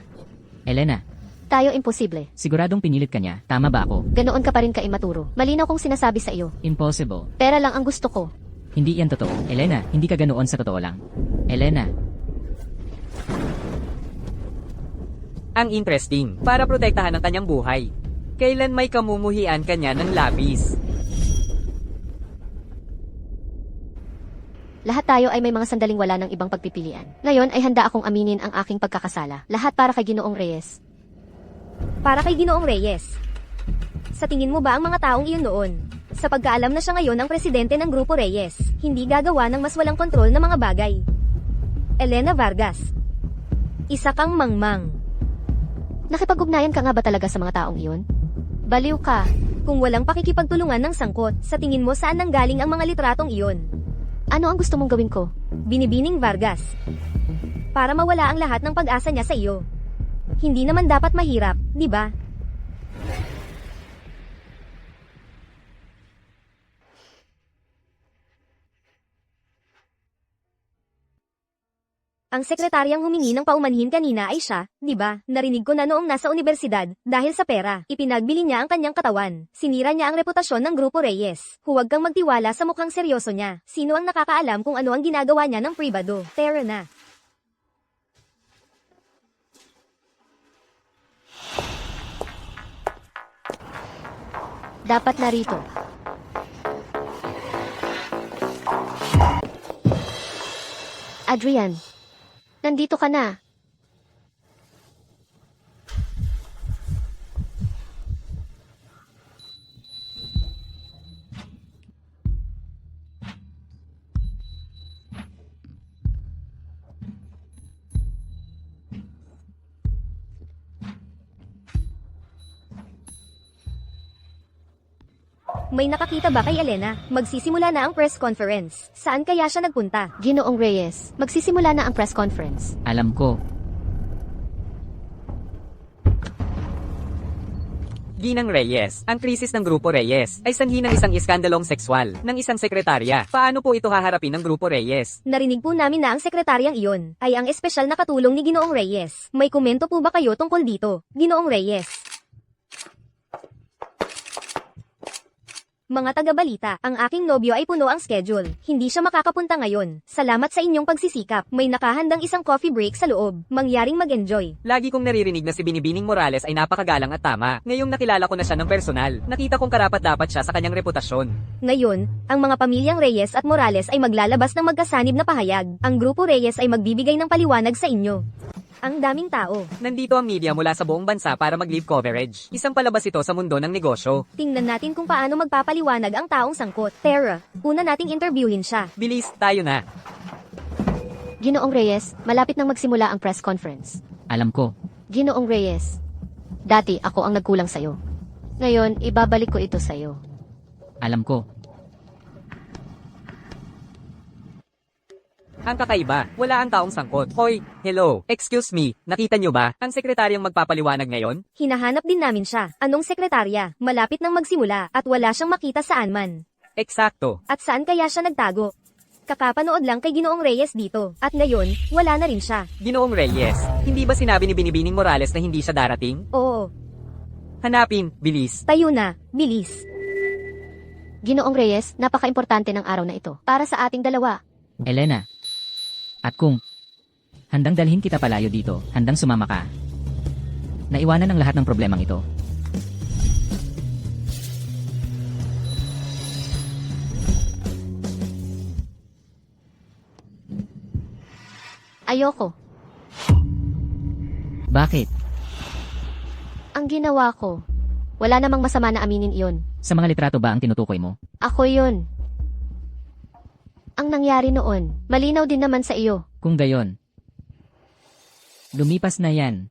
Elena, Tayo imposible. siguradong pinilit ka niya. Tama ba ako? Ganoon ka pa rin ka-imaturo. Malinaw kong sinasabi sa iyo. Impossible. Pera lang ang gusto ko. Hindi yan totoo. Elena, hindi ka ganoon sa totoo lang. Elena, Ang interesting, para protektahan ang kanyang buhay. Kailan may kamumuhian kanya ng labis. Lahat tayo ay may mga sandaling wala ng ibang pagpipilian. Ngayon ay handa akong aminin ang aking pagkakasala. Lahat para kay Ginoong Reyes. Para kay Ginoong Reyes. Sa tingin mo ba ang mga taong iyon noon, sa pagkaalam na siya ngayon ang presidente ng Grupo Reyes, hindi gagawa ng mas walang kontrol na mga bagay? Elena Vargas. Isa kang mangmang. Nakipag-ugnayan ka nga ba talaga sa mga taong iyon? Baliw ka. Kung walang pakikipagtulungan ng sangkot, sa tingin mo saan nanggaling ang mga litratong iyon? Ano ang gusto mong gawin ko? Binibining Vargas. Para mawala ang lahat ng pag-asa niya sa iyo. Hindi naman dapat mahirap, di ba? Ang sekretaryang humingi ng paumanhin kanina ay siya, di ba? Narinig ko na noong nasa universidad, dahil sa pera, ipinagbili niya ang kanyang katawan. Sinira niya ang reputasyon ng Grupo Reyes. Huwag kang magtiwala sa mukhang seryoso niya. Sino ang nakakaalam kung ano ang ginagawa niya ng pribado? Tara na. Dapat narito. Adrian, nandito ka na. May nakakita ba kay Elena? Magsisimula na ang press conference. Saan kaya siya nagpunta? Ginoong Reyes, magsisimula na ang press conference. alam ko. Ginang Reyes, ang krisis ng Grupo Reyes ay sanhi ng isang iskandalong sexual ng isang sekretarya. Paano po ito haharapin ng Grupo Reyes? Narinig po namin na ang sekretaryang iyon ay ang espesyal na katulong ni Ginoong Reyes. May komento po ba kayo tungkol dito, Ginoong Reyes? Mga taga-balita, ang aking nobyo ay puno ang schedule. Hindi siya makakapunta ngayon. Salamat sa inyong pagsisikap. May nakahandang isang coffee break sa loob. Mangyaring mag-enjoy. Lagi kong naririnig na si Binibining Morales ay napakagalang at tama. Ngayong nakilala ko na siya ng personal, nakita kong karapat-dapat siya sa kanyang reputasyon. Ngayon, ang mga pamilyang Reyes at Morales ay maglalabas ng magkasanib na pahayag. Ang grupo Reyes ay magbibigay ng paliwanag sa inyo. Ang daming tao. Nandito ang media mula sa buong bansa para mag-live coverage. Isang palabas ito sa mundo ng negosyo. Tingnan natin kung paano magpapaliwanag ang taong sangkot. Tara, una nating interviewin siya. Bilis, tayo na. Ginoong Reyes, malapit nang magsimula ang press conference. Alam ko, Ginoong Reyes, dati ako ang nagkulang sa'yo. Ngayon, ibabalik ko ito sa'yo. alam ko. Ang kakaiba, wala ang taong sangkot. Hoy, hello, excuse me, nakita nyo ba? Ang sekretaryang magpapaliwanag ngayon? Hinahanap din namin siya. Anong sekretarya? Malapit nang magsimula at wala siyang makita saan man. Eksakto. At saan kaya siya nagtago? Kakapanood lang kay Ginoong Reyes dito. At ngayon, wala na rin siya. Ginoong Reyes, hindi ba sinabi ni Binibining Morales na hindi siya darating? Oo, Hanapin, bilis. tayo na, bilis. Ginoong Reyes, napaka-importante ng araw na ito para sa ating dalawa. Elena. At kung handang dalhin kita palayo dito, handang sumama ka. Naiwanan ang lahat ng problemang ito. Ayoko. Bakit? Ang ginawa ko, wala namang masama na aminin iyon. Sa mga litrato ba ang tinutukoy mo? Ako yun. Ang nangyari noon, malinaw din naman sa iyo. Kung gayon. Lumipas na yan.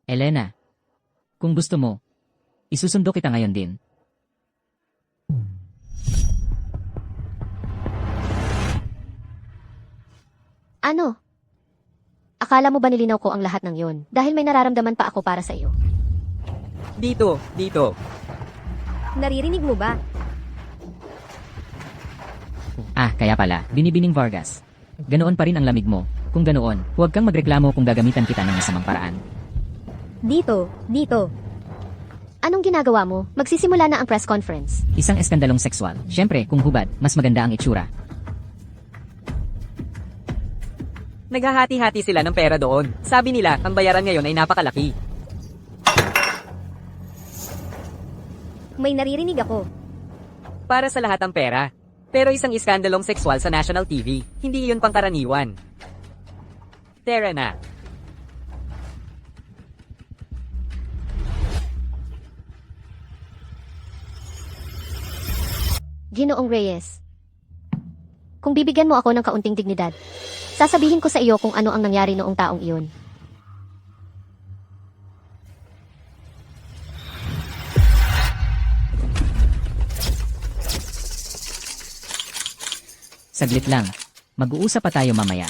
Elena. Kung gusto mo, isusundo kita ngayon din. Ano? Akala mo ba nilinaw ko ang lahat ng yon? Dahil may nararamdaman pa ako para sa iyo. Dito, dito. Naririnig mo ba? Kaya pala, Binibining Vargas. Ganoon pa rin ang lamig mo. Kung ganoon, huwag kang magreklamo kung gagamitan kita ng masamang paraan. Dito, dito. Anong ginagawa mo? Magsisimula na ang press conference. Isang eskandalong sexual. Siyempre, kung hubad, mas maganda ang itsura. Naghahati-hati sila ng pera doon. Sabi nila, ang bayaran ngayon ay napakalaki. May naririnig ako. Para sa lahat ang pera. Pero isang iskandalong sexual sa national TV, hindi iyon pangkaraniwan. Tara na. Ginoong Reyes. Kung bibigyan mo ako ng kaunting dignidad, sasabihin ko sa iyo kung ano ang nangyari noong taong iyon. Saglit lang. Mag-uusap pa tayo mamaya.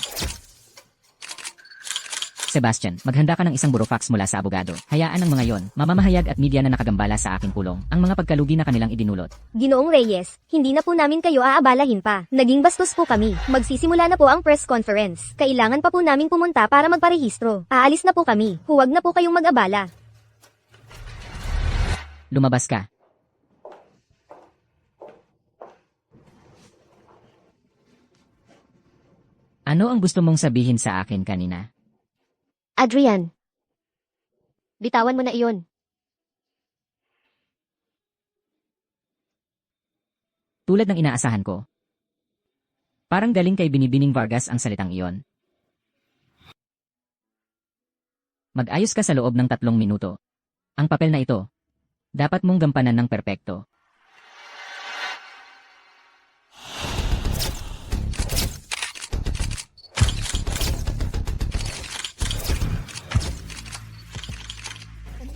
Sebastian, maghanda ka ng isang burofax mula sa abogado. Hayaan ang mga yon, mamamahayag at media na nakagambala sa aking pulong, ang mga pagkalugi na kanilang idinulot. Ginoong Reyes, hindi na po namin kayo aabalahin pa. Naging bastos po kami. Magsisimula na po ang press conference. Kailangan pa po naming pumunta para magparehistro. Aalis na po kami. Huwag na po kayong mag-abala. Lumabas ka. Ano ang gusto mong sabihin sa akin kanina? Adrian, bitawan mo na iyon. Tulad ng inaasahan ko. Parang galing kay Binibining Vargas ang salitang iyon. Mag-ayos ka sa loob ng 3 minuto. Ang papel na ito, dapat mong gampanan ng perpekto.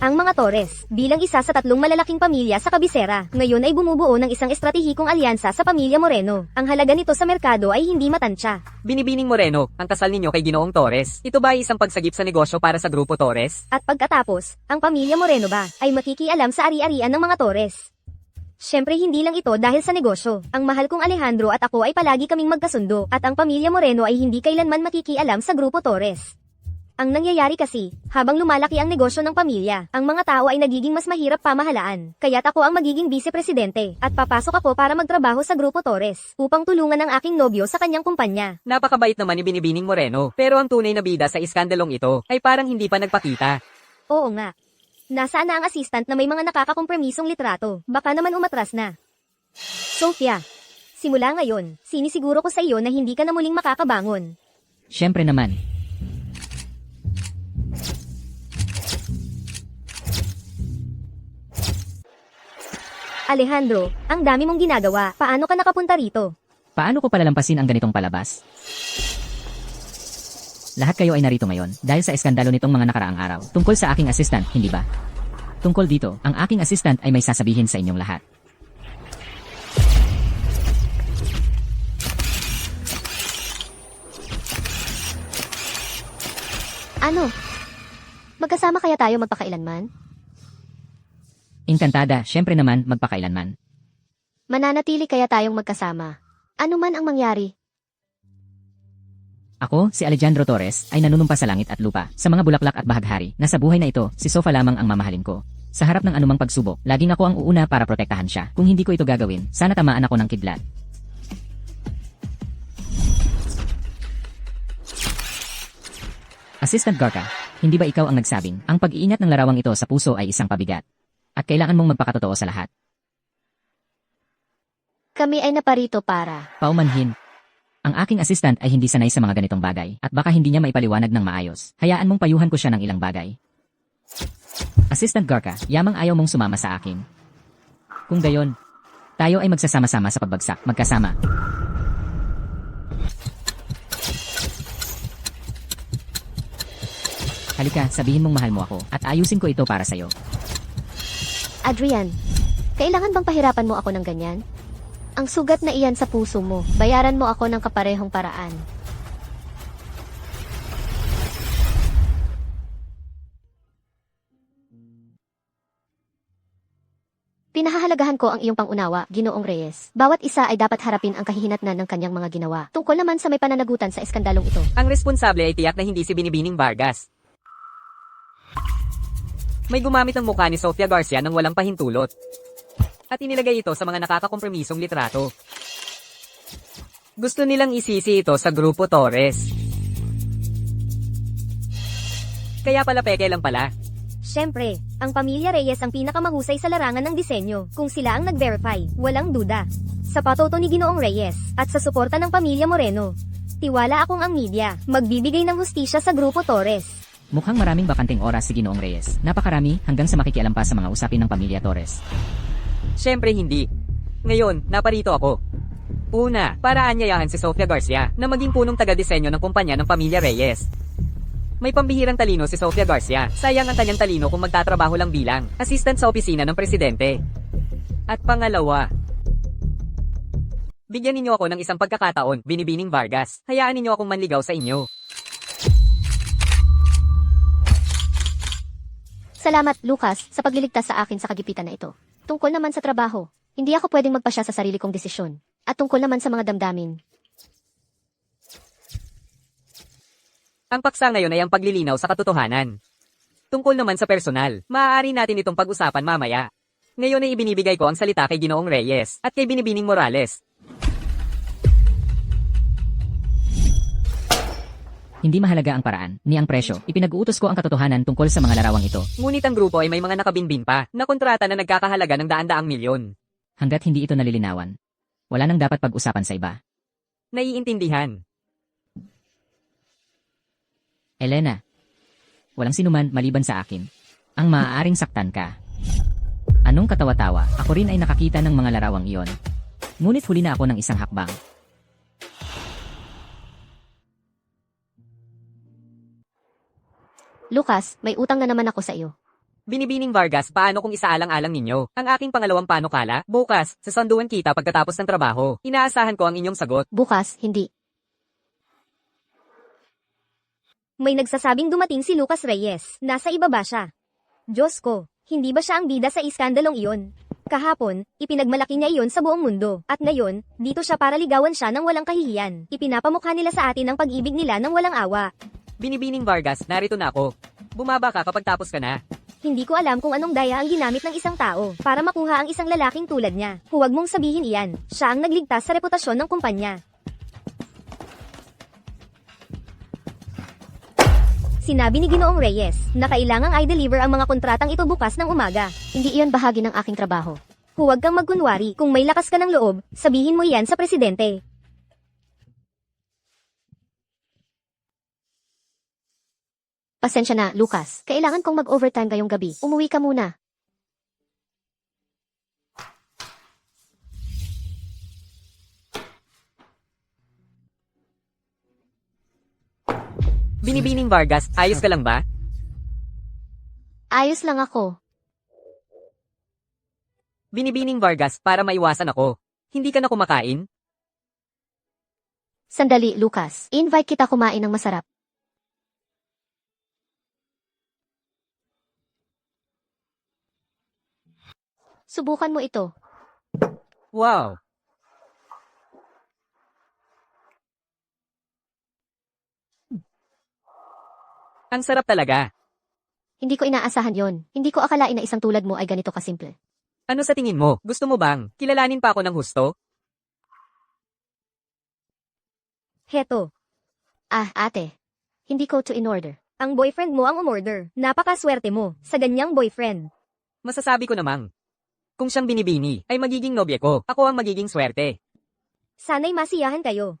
Ang mga Torres, bilang isa sa 3 malalaking pamilya sa kabisera, ngayon ay bumubuo ng isang estratehikong alyansa sa pamilya Moreno. Ang halaga nito sa merkado ay hindi matansya. Binibining Moreno, ang kasal ninyo kay Ginoong Torres. Ito ba ay isang pagsagip sa negosyo para sa Grupo Torres? At pagkatapos, ang pamilya Moreno ba ay makikialam sa ari-arian ng mga Torres? Siyempre hindi lang ito dahil sa negosyo. Ang mahal kong Alejandro at ako ay palagi kaming magkasundo at ang pamilya Moreno ay hindi kailanman makikialam sa Grupo Torres. Ang nangyayari kasi, habang lumalaki ang negosyo ng pamilya, ang mga tao ay nagiging mas mahirap pamahalaan. Kaya't ako ang magiging vice-presidente, at papasok ako para magtrabaho sa Grupo Torres, upang tulungan ang aking nobyo sa kanyang kumpanya. Napakabait naman ni Binibining Moreno, pero ang tunay na bida sa iskandalong ito ay parang hindi pa nagpakita. Oo nga. Nasaan na ang assistant na may mga nakakakompromisong litrato? Baka naman umatras na. Sophia, simula ngayon, sinisiguro ko sa iyo na hindi ka na muling makakabangon. Siyempre naman. Alejandro, ang dami mong ginagawa. Paano ka nakapunta rito? Paano ko palalampasin ang ganitong palabas? Lahat kayo ay narito ngayon dahil sa eskandalo nitong mga nakaraang araw tungkol sa aking assistant, hindi ba? Tungkol dito, ang aking assistant ay may sasabihin sa inyong lahat. Ano? Magkasama kaya tayo magpakailanman? Encantada, siyempre naman magpakailanman. Mananatili kaya tayong magkasama? Ano man ang mangyari? Ako, si Alejandro Torres, ay nanunumpa sa langit at lupa, sa mga bulaklak at bahaghari, na sa buhay na ito, si Sofa lamang ang mamahalin ko. Sa harap ng anumang pagsubok, laging ako ang uuna para protektahan siya. Kung hindi ko ito gagawin, sana tamaan ako ng kidlat. Assistant Garca, hindi ba ikaw ang nagsabing, ang pag-iingat ng larawang ito sa puso ay isang pabigat? At kailangan mong magpakatotoo sa lahat. Kami ay naparito para... Paumanhin. Ang aking assistant ay hindi sanay sa mga ganitong bagay, at baka hindi niya maipaliwanag ng maayos. Hayaan mong payuhan ko siya ng ilang bagay. Assistant Garca, yamang ayaw mong sumama sa akin. Kung gayon, tayo ay magsasama-sama sa pagbagsak, magkasama. Halika, sabihin mong mahal mo ako, at ayusin ko ito para sa'yo. Adrian, kailangan bang pahirapan mo ako ng ganyan? Ang sugat na iyan sa puso mo, bayaran mo ako ng kaparehong paraan. Pinahahalagahan ko ang iyong pangunawa, Ginoong Reyes. Bawat isa ay dapat harapin ang kahihinatnan ng kanyang mga ginawa. Tungkol naman sa may pananagutan sa eskandalong ito. Ang responsable ay tiyak na hindi si Binibining Vargas. May gumamit ng mukha ni Sofia Garcia nang walang pahintulot. At inilagay ito sa mga nakakakompromisong litrato. Gusto nilang isisi ito sa Grupo Torres. Kaya pala peke lang pala. Siyempre, ang pamilya Reyes ang pinakamahusay sa larangan ng disenyo. Kung sila ang nag-verify, walang duda. Sa patoto ni Ginoong Reyes, at sa suporta ng pamilya Moreno, tiwala akong ang media, magbibigay ng hustisya sa Grupo Torres. Mukhang maraming bakanting oras si Ginoong Reyes. Napakarami hanggang sa makikialam pa sa mga usapin ng pamilya Torres. Siyempre hindi. Ngayon, naparito ako. Una, para anyayahan si Sofia Garcia na maging punong taga-disenyo ng kumpanya ng pamilya Reyes. May pambihirang talino si Sofia Garcia. Sayang ang kanyang talino kung magtatrabaho lang bilang assistant sa opisina ng presidente. At pangalawa, bigyan ninyo ako ng isang pagkakataon, Binibining Vargas. Hayaan ninyo akong manligaw sa inyo. Salamat, Lucas, sa pagliligtas sa akin sa kagipitan na ito. Tungkol naman sa trabaho, hindi ako pwedeng magpasya sa sarili kong desisyon. At tungkol naman sa mga damdamin, Ang paksa ngayon ay ang paglilinaw sa katotohanan. Tungkol naman sa personal, maaari natin itong pag-usapan mamaya. Ngayon ay ibinibigay ko ang salita kay Ginoong Reyes at kay Binibining Morales. Hindi mahalaga ang paraan, ni ang presyo. Ipinag-uutos ko ang katotohanan tungkol sa mga larawang ito. Ngunit ang grupo ay may mga nakabinbin pa na kontrata na nagkakahalaga ng daan-daang milyon. Hanggat hindi ito nalilinawan, wala nang dapat pag-usapan sa iba. Naiintindihan. Elena, walang sinuman maliban sa akin ang maaaring saktan ka. Anong katawa-tawa? Ako rin ay nakakita ng mga larawang iyon. Ngunit huli na ako ng isang hakbang. Lucas, may utang na naman ako sa iyo. Binibining Vargas, paano kung isaalang-alang ninyo ang aking pangalawang panukala? Bukas, sa sanduan kita pagkatapos ng trabaho. Inaasahan ko ang inyong sagot. Bukas, hindi. May nagsasabing dumating si Lucas Reyes. Nasa ibaba siya. Diyos ko, hindi ba siya ang bida sa iskandalong iyon? Kahapon, ipinagmalaki niya iyon sa buong mundo. At ngayon, dito siya para ligawan siya ng walang kahihiyan. Ipinapamukha nila sa atin ang pag-ibig nila ng walang awa. Binibining Vargas, narito na ako. Bumaba ka kapag tapos ka na. Hindi ko alam kung anong daya ang ginamit ng isang tao para makuha ang isang lalaking tulad niya. Huwag mong sabihin iyan. Siya ang nagligtas sa reputasyon ng kumpanya. Sinabi ni Ginoong Reyes na kailangang i-deliver ang mga kontratang ito bukas ng umaga. Hindi iyon bahagi ng aking trabaho. Huwag kang magkunwari. Kung may lakas ka ng loob, sabihin mo iyan sa presidente. Pasensya na, Lucas. Kailangan kong mag-overtime ngayong gabi. Umuwi ka muna. Binibining Vargas, ayos ka lang ba? Ayos lang ako. Binibining Vargas, para maiwasan ako. Hindi ka na kumakain? Sandali, Lucas. Invite kita kumain ng masarap. Subukan mo ito. Wow! Ang sarap talaga. Hindi ko inaasahan yon. Hindi ko akalain na isang tulad mo ay ganito kasimple. Ano sa tingin mo? Gusto mo bang kilalanin pa ako ng husto? Heto, Ah, ate. Hindi ko to in order. ang boyfriend mo ang umorder. Napakaswerte mo sa ganyang boyfriend. Masasabi ko namang, kung siyang binibini, ay magiging nobya ko. Ako ang magiging swerte. Sana'y masiyahan kayo.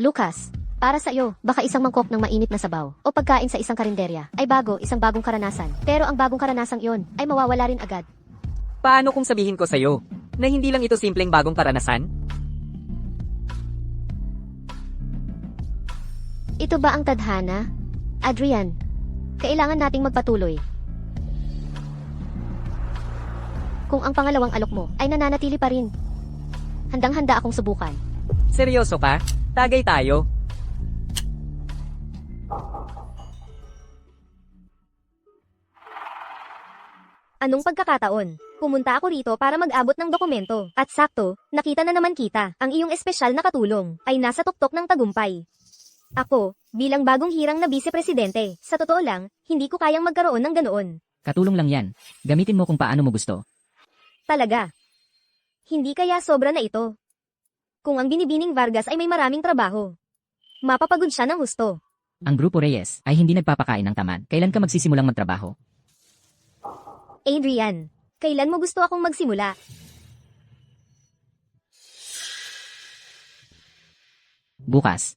Lucas, para sa iyo, baka isang mangkok ng mainit na sabaw o pagkain sa isang karinderya ay isang bagong karanasan. Pero ang bagong karanasang iyon ay mawawala rin agad. Paano kung sabihin ko sa'yo, na hindi lang ito simpleng bagong karanasan? Ito ba ang tadhana? Adrian, kailangan nating magpatuloy. Kung ang pangalawang alok mo ay nananatili pa rin, handang-handa akong subukan. Seryoso ka? Tagay tayo. Anong pagkakataon? Pumunta ako rito para mag-abot ng dokumento. At sakto, nakita na naman kita. Ang iyong espesyal na katulong ay nasa tuktok ng tagumpay. Ako, bilang bagong hirang na vice-presidente, sa totoo lang, hindi ko kayang magkaroon ng ganoon. Katulong lang yan. Gamitin mo kung paano mo gusto. Talaga. Hindi kaya sobra na ito. Kung ang binibining Vargas ay may maraming trabaho, mapapagod siya ng husto. Ang Grupo Reyes ay hindi nagpapakain ng tamad. Kailan ka magsisimulang magtrabaho? Adrian, kailan mo gusto akong magsimula? Bukas.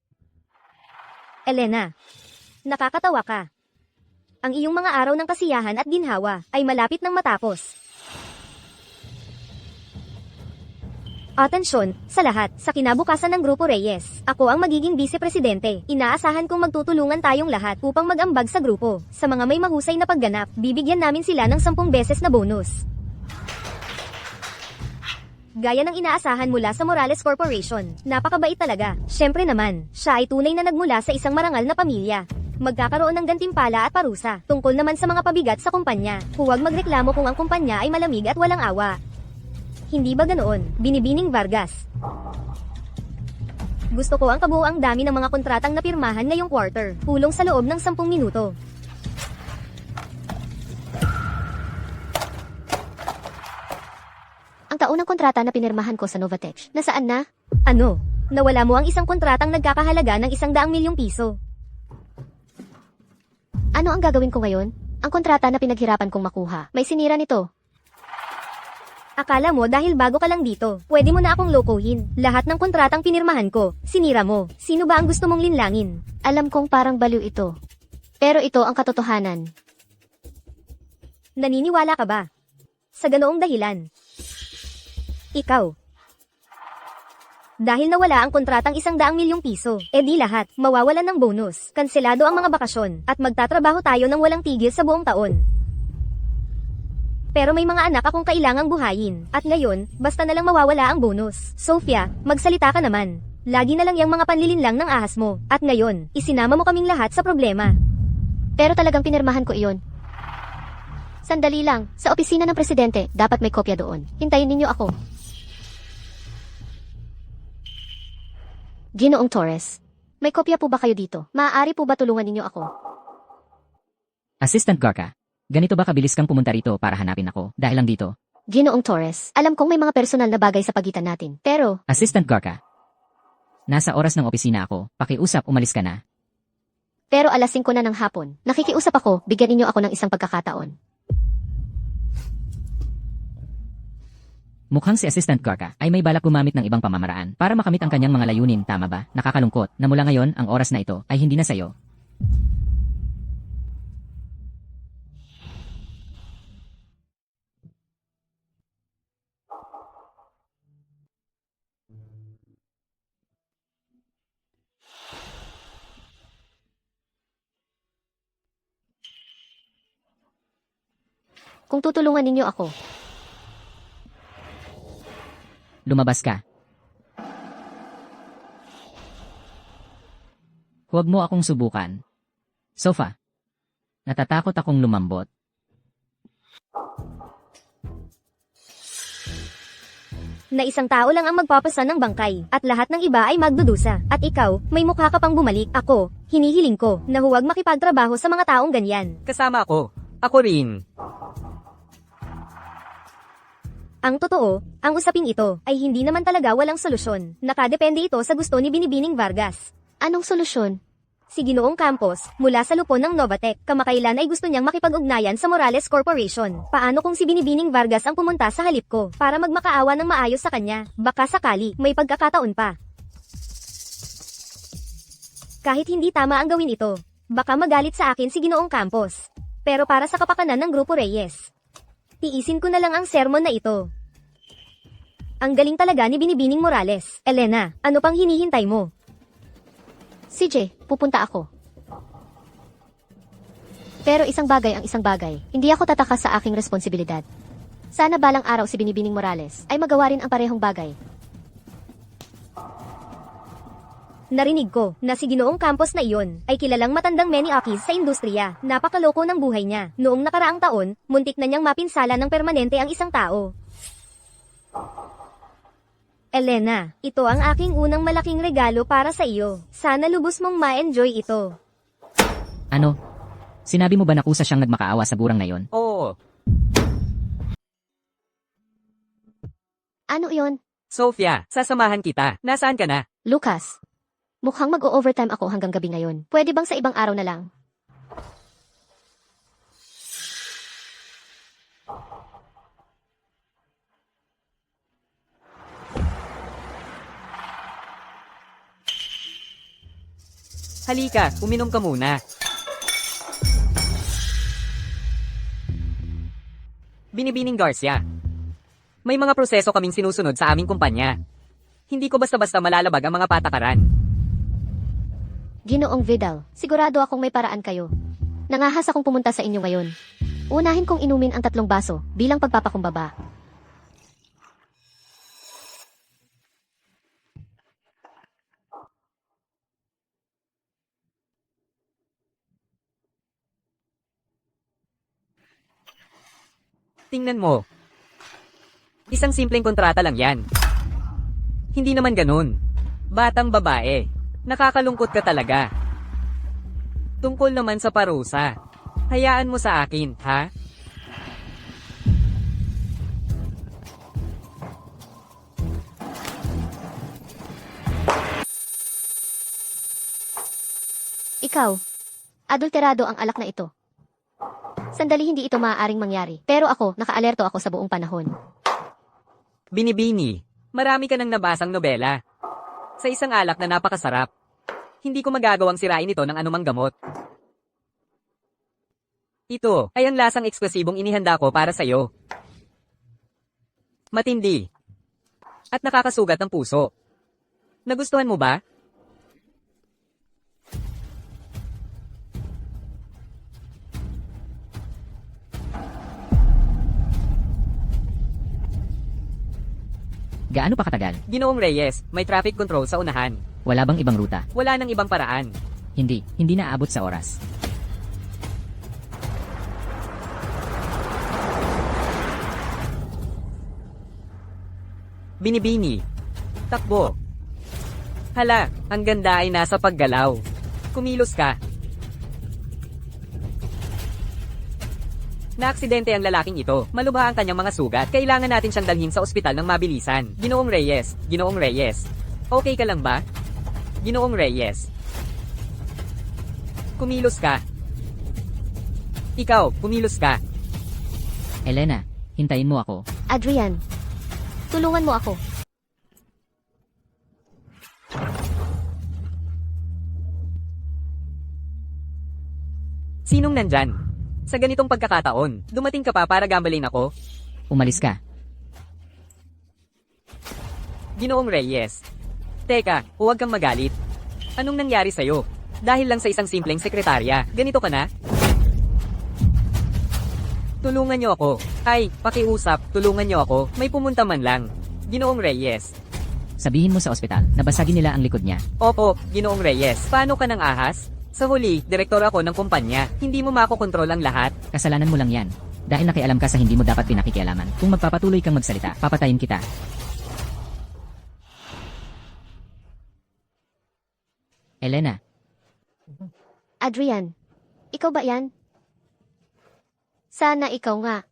Elena, nakakatawa ka. Ang iyong mga araw ng kasiyahan at ginhawa ay malapit nang matapos. Atensyon, sa lahat, sa kinabukasan ng Grupo Reyes, ako ang magiging vice-presidente. Inaasahan kong magtutulungan tayong lahat upang mag-ambag sa grupo. Sa mga may mahusay na pagganap, bibigyan namin sila ng 10 beses na bonus. Gaya ng inaasahan mula sa Morales Corporation, napakabait talaga. Siyempre naman, siya ay tunay na nagmula sa isang marangal na pamilya. Magkakaroon ng gantimpala at parusa, tungkol naman sa mga pabigat sa kumpanya. Huwag magreklamo kung ang kumpanya ay malamig at walang awa. Hindi ba ganoon, binibining Vargas? Gusto ko ang kabuuang dami ng mga kontratang napirmahan ngayong quarter, pulong sa loob ng 10 minuto. Ang taunang kontrata na pinirmahan ko sa Novatech, nasaan na? Ano? Nawala mo ang isang kontratang nagkakahalaga ng 100 milyong piso. Ano ang gagawin ko ngayon? Ang kontrata na pinaghirapan kong makuha, may sinira nito. Akala mo dahil bago ka lang dito, pwede mo na akong lokohin. Lahat ng kontratang pinirmahan ko, sinira mo. Sino ba ang gusto mong linlangin? Alam kong parang baliw ito. Pero ito ang katotohanan. Naniniwala ka ba? Sa ganoong dahilan. Ikaw. Dahil nawala ang kontratang 100 milyong piso, edi lahat, mawawalan ng bonus, kanselado ang mga bakasyon, at magtatrabaho tayo ng walang tigil sa buong taon. Pero may mga anak akong kailangang buhayin, at ngayon, basta na lang mawawala ang bonus. Sophia, magsalita ka naman. Lagi na lang yung mga panlilinlang ng ahas mo, at ngayon, isinama mo kaming lahat sa problema. Pero talagang pinirmahan ko iyon. Sandali lang, sa opisina ng presidente, dapat may kopya doon. Hintayin ninyo ako. Ginoong Torres, May kopya po ba kayo dito? Maaari po ba tulungan ninyo ako? Assistant Garca, ganito ba kabilis kang pumunta rito para hanapin ako dahil lang dito? Ginoong Torres, alam kong may mga personal na bagay sa pagitan natin. Pero, Assistant Garca, nasa oras ng opisina ako, pakiusap umalis ka na. pero alas 5 na ng hapon. Nakikiusap ako, bigyan ninyo ako ng isang pagkakataon. Mukhang si Assistant Garca ay may balak gumamit ng ibang pamamaraan para makamit ang kanyang mga layunin, tama ba? Nakakalungkot na mula ngayon ang oras na ito ay hindi na sayo. Kung tutulungan ninyo ako, Lumabas ka. Huwag mo akong subukan. Sofa. Natatakot akong lumambot. Na isang tao lang ang magpapasa ng bangkay, at lahat ng iba ay magdudusa. At ikaw, may mukha ka pang bumalik. Ako, hinihiling ko, na huwag makipagtrabaho sa mga taong ganyan. Kasama ako. Ako rin. Ang totoo, ang usaping ito, ay hindi naman talaga walang solusyon. Nakadepende ito sa gusto ni Binibining Vargas. anong solusyon? Si Ginoong Campos, mula sa lupon ng Novatec, kamakailan ay gusto niyang makipag-ugnayan sa Morales Corporation. Paano kung si Binibining Vargas ang pumunta sa halip ko, para magmakaawa ng maayos sa kanya? Baka sakali, may pagkakataon pa. Kahit hindi tama ang gawin ito, baka magalit sa akin si Ginoong Campos. Pero para sa kapakanan ng Grupo Reyes, tiisin ko na lang ang sermon na ito. Ang galing talaga ni Binibining Morales. Elena, ano pang hinihintay mo? CJ, pupunta ako. Pero isang bagay ang isang bagay. Hindi ako tataka sa aking responsibilidad. Sana balang araw si Binibining Morales ay magawa rin ang parehong bagay. Narinig ko na si Ginoong Campos na iyon ay kilalang matandang many akis sa industriya. Napakaloko ng buhay niya. Noong nakaraang taon, muntik na niyang mapinsala ng permanente ang isang tao. Elena, ito ang aking unang malaking regalo para sa iyo. Sana lubos mong ma-enjoy ito. Ano? Sinabi mo ba na kusa siyang nagmakaawa sa burang na yon? Oo. Ano iyon? Sophia, sasamahan kita. Nasaan ka na? Lucas, mukhang mag-o-overtime ako hanggang gabi ngayon. Pwede bang sa ibang araw na lang? Halika, uminom ka muna. Binibining Garcia. May mga proseso kaming sinusunod sa aming kumpanya. Hindi ko basta-basta malalabag ang mga patakaran. Ginoong Vidal, sigurado akong may paraan kayo. Nangahas akong pumunta sa inyo ngayon. Unahin kong inumin ang 3 baso bilang pagpapakumbaba. Tingnan mo. Isang simpleng kontrata lang yan. Hindi naman ganun. Batang babae. Nakakalungkot ka talaga. Tungkol naman sa parusa. Hayaan mo sa akin, ha? Ikaw, adulterado ang alak na ito. Sandali hindi ito maaaring mangyari. Pero ako, nakaalerto ako sa buong panahon. Binibini, marami ka nang nabasang nobela. Sa isang alak na napakasarap. Hindi ko magagawang sirain ito ng anumang gamot. Ito ay ang lasang eksklusibong inihanda ko para sa'yo. Matindi. At nakakasugat ng puso. Nagustuhan mo ba? Gaano pa katagal? Ginoong Reyes, may traffic control sa unahan. Wala bang ibang ruta? Wala nang ibang paraan. Hindi na aabot sa oras. Binibini. Takbo. Hala, ang ganda ay nasa paggalaw. Kumilos ka. Naaksidente ang lalaking ito. Malubha ang kanyang mga sugat. Kailangan natin siyang dalhin sa ospital ng mabilisan. Ginoong Reyes. Ginoong Reyes. Okay ka lang ba? Ginoong Reyes. Kumilos ka. Ikaw, kumilos ka. Elena, hintayin mo ako. Adrian, tulungan mo ako. Sinong nandyan? Sa ganitong pagkakataon, dumating ka pa para gambalin ako? Umalis ka. Ginoong Reyes. Teka, huwag kang magalit. Anong nangyari sa'yo? Dahil lang sa isang simpleng sekretarya, ganito ka na? Tulungan niyo ako. Ay, pakiusap, tulungan niyo ako. May pumunta man lang. Ginoong Reyes. Sabihin mo sa ospital, nabasagin nila ang likod niya. Opo, Ginoong Reyes. Paano ka ng ahas? Sa huli, direktor ako ng kumpanya. Hindi mo makokontrol ang lahat. Kasalanan mo lang yan. Dahil nakialam ka sa hindi mo dapat pinakikialaman. Kung magpapatuloy kang magsalita, papatayin kita. Elena, Adrian, ikaw ba yan? Sana ikaw nga.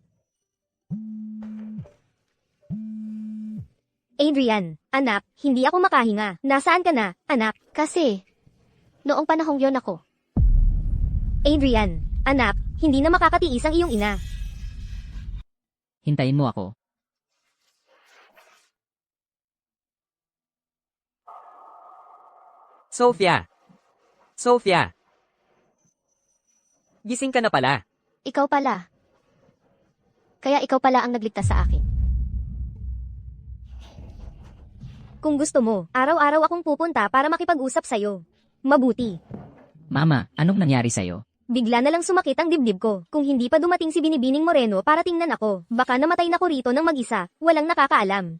Adrian, anak, hindi ako makahinga. Nasaan ka na, anak? Kasi, noong panahong yon ako. Adrian, anak, hindi na makakatiis ang iyong ina. hintayin mo ako. Sophia. Sophia. Gising ka na pala. Ikaw pala. Kaya ikaw pala ang nagligtas sa akin. Kung gusto mo, araw-araw akong pupunta para makipag-usap sa'yo. Mabuti. Mama, anong nangyari sa'yo? Bigla na lang sumakit ang dibdib ko. Kung hindi pa dumating si Binibining Moreno para tingnan ako, baka namatay na ko rito ng mag-isa, walang nakakaalam.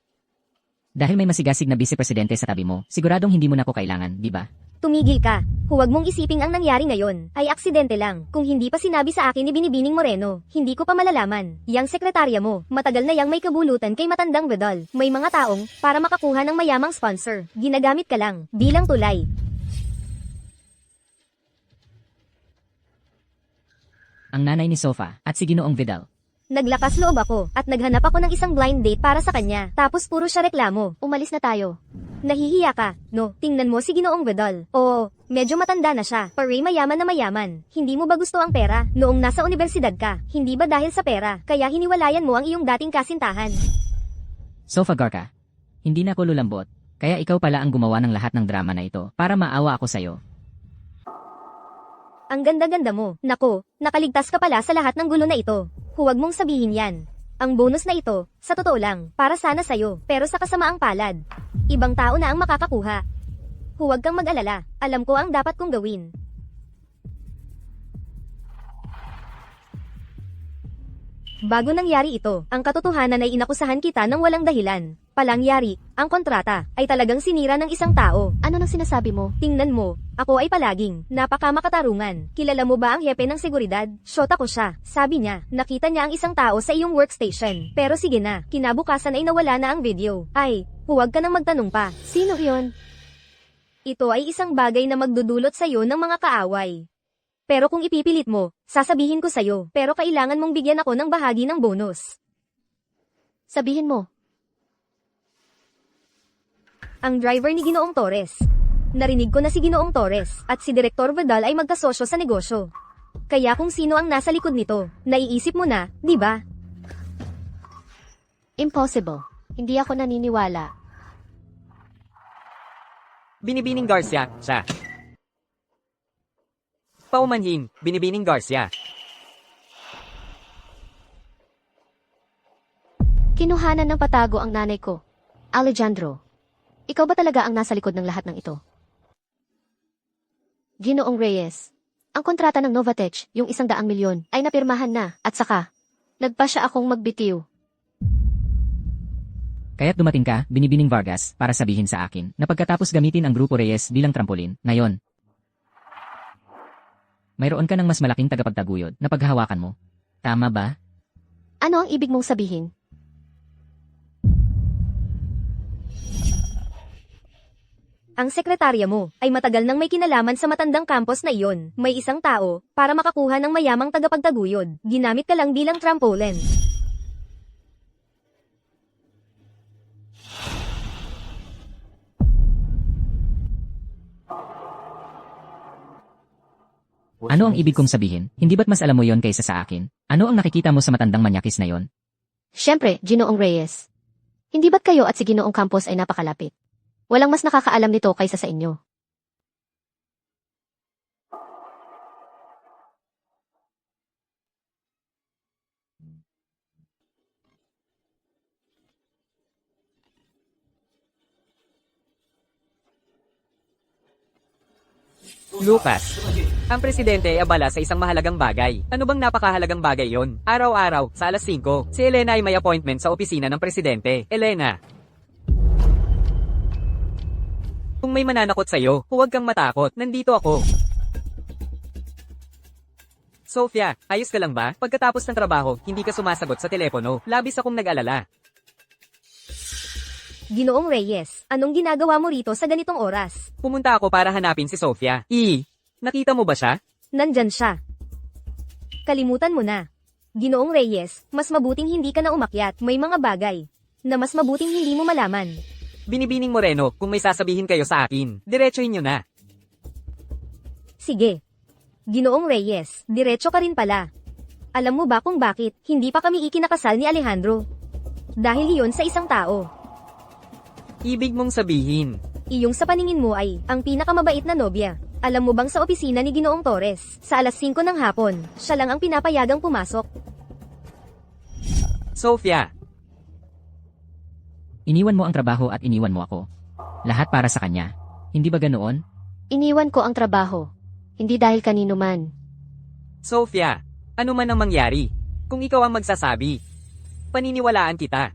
Dahil may masigasig na vice-presidente sa tabi mo, siguradong hindi mo na ako kailangan, di ba? Tumigil ka. Huwag mong isiping ang nangyari ngayon ay aksidente lang. Kung hindi pa sinabi sa akin ni Binibining Moreno, hindi ko pa malalaman. Yang sekretarya mo, matagal na yang may kabulutan kay matandang Bedol. May mga taong, para makakuha ng mayamang sponsor, ginagamit ka lang, bilang tulay. Ang nanay ni Sofa at si Ginoong Vidal. Naglakas loob ako, at naghanap ako ng isang blind date para sa kanya. Tapos puro siya reklamo. Umalis na tayo. Nahihiya ka, no? Tingnan mo si Ginoong Bedol. Oo, medyo matanda na siya. Paray mayaman na mayaman. Hindi mo ba gusto ang pera? Noong nasa universidad ka, hindi ba dahil sa pera, kaya hiniwalayan mo ang iyong dating kasintahan? Sofa Garca. Hindi na ako lulambot, kaya ikaw pala ang gumawa ng lahat ng drama na ito para maawa ako sa'yo. Ang ganda-ganda mo. Nako, nakaligtas ka pala sa lahat ng gulo na ito. Huwag mong sabihin yan. Ang bonus na ito, sa totoo lang, para sana sa'yo, pero sa kasamaang palad. Ibang tao na ang makakakuha. Huwag kang mag-alala, alam ko ang dapat kong gawin. Bago nangyari ito, ang katotohanan ay inakusahan kita ng walang dahilan. Palangyari, ang kontrata, ay talagang sinira ng isang tao. Ano nang sinasabi mo? Tingnan mo, ako ay palaging, napakamakatarungan. Kilala mo ba ang hepe ng seguridad? Shota ko siya. Sabi niya, nakita niya ang isang tao sa iyong workstation. Pero sige na, kinabukasan ay nawala na ang video. Ay, huwag ka nang magtanong pa. Sino yon? Ito ay isang bagay na magdudulot sa'yo ng mga kaaway. Pero kung ipipilit mo, sasabihin ko sa'yo, pero kailangan mong bigyan ako ng bahagi ng bonus. Sabihin mo. Ang driver ni Ginoong Torres. Narinig ko na si Ginoong Torres at si Direktor Vidal ay magkasosyo sa negosyo. Kaya kung sino ang nasa likod nito, naiisip mo na, di ba? Impossible. Hindi ako naniniwala. Binibining Garcia, siya. Paumanhin, Binibining Garcia. Kinuhanan ng patago ang nanay ko. Alejandro, ikaw ba talaga ang nasa likod ng lahat ng ito? Ginoong Reyes, ang kontrata ng Novatech, yung 100 milyon, ay napirmahan na, at saka, nagpa siya akong magbitiw. Kaya't dumating ka, Binibining Vargas, para sabihin sa akin na pagkatapos gamitin ang Grupo Reyes bilang trampolin, ngayon, mayroon ka ng mas malaking tagapagtaguyod na paghahawakan mo. Tama ba? Ano ang ibig mong sabihin? Ang sekretarya mo ay matagal nang may kinalaman sa matandang campus na iyon. May isang tao para makakuha ng mayamang tagapagtaguyod. Ginamit ka lang bilang trampoline. Ano ang ibig kong sabihin? Hindi ba't mas alam mo yon kaysa sa akin? Ano ang nakikita mo sa matandang manyakis na yon? Siyempre, Ginoong Reyes. Hindi ba't kayo at si Ginoong Campos ay napakalapit? Walang mas nakakaalam nito kaysa sa inyo. Lucas, ang presidente ay abala sa isang mahalagang bagay. Ano bang napakahalagang bagay yon? Araw-araw, sa alas 5, si Elena ay may appointment sa opisina ng presidente. Elena, kung may mananakot sa'yo, huwag kang matakot. Nandito ako. Sofia, ayos ka lang ba? Pagkatapos ng trabaho, hindi ka sumasagot sa telepono. Labis akong nag-alala. Ginoong Reyes, anong ginagawa mo rito sa ganitong oras? Pumunta ako para hanapin si Sofia. Nakita mo ba siya? Nandyan siya. Kalimutan mo na. Ginoong Reyes, mas mabuting hindi ka na umakyat. May mga bagay na mas mabuting hindi mo malaman. Binibining Moreno, kung may sasabihin kayo sa akin, diretsuhin nyo na. Sige. Ginoong Reyes, diretso ka rin pala. Alam mo ba kung bakit hindi pa kami ikinakasal ni Alejandro? Dahil iyon sa isang tao. Ibig mong sabihin, Iyong sa paningin mo ay ang pinakamabait na nobya. Alam mo bang sa opisina ni Ginoong Torres, sa alas 5 ng hapon, siya lang ang pinapayagang pumasok. Sofia, Iniwan mo ang trabaho at iniwan mo ako. Lahat para sa kanya. Hindi ba ganoon? Iniwan ko ang trabaho. Hindi dahil kanino man. Sofia, ano man ang mangyari, kung ikaw ang magsasabi, paniniwalaan kita.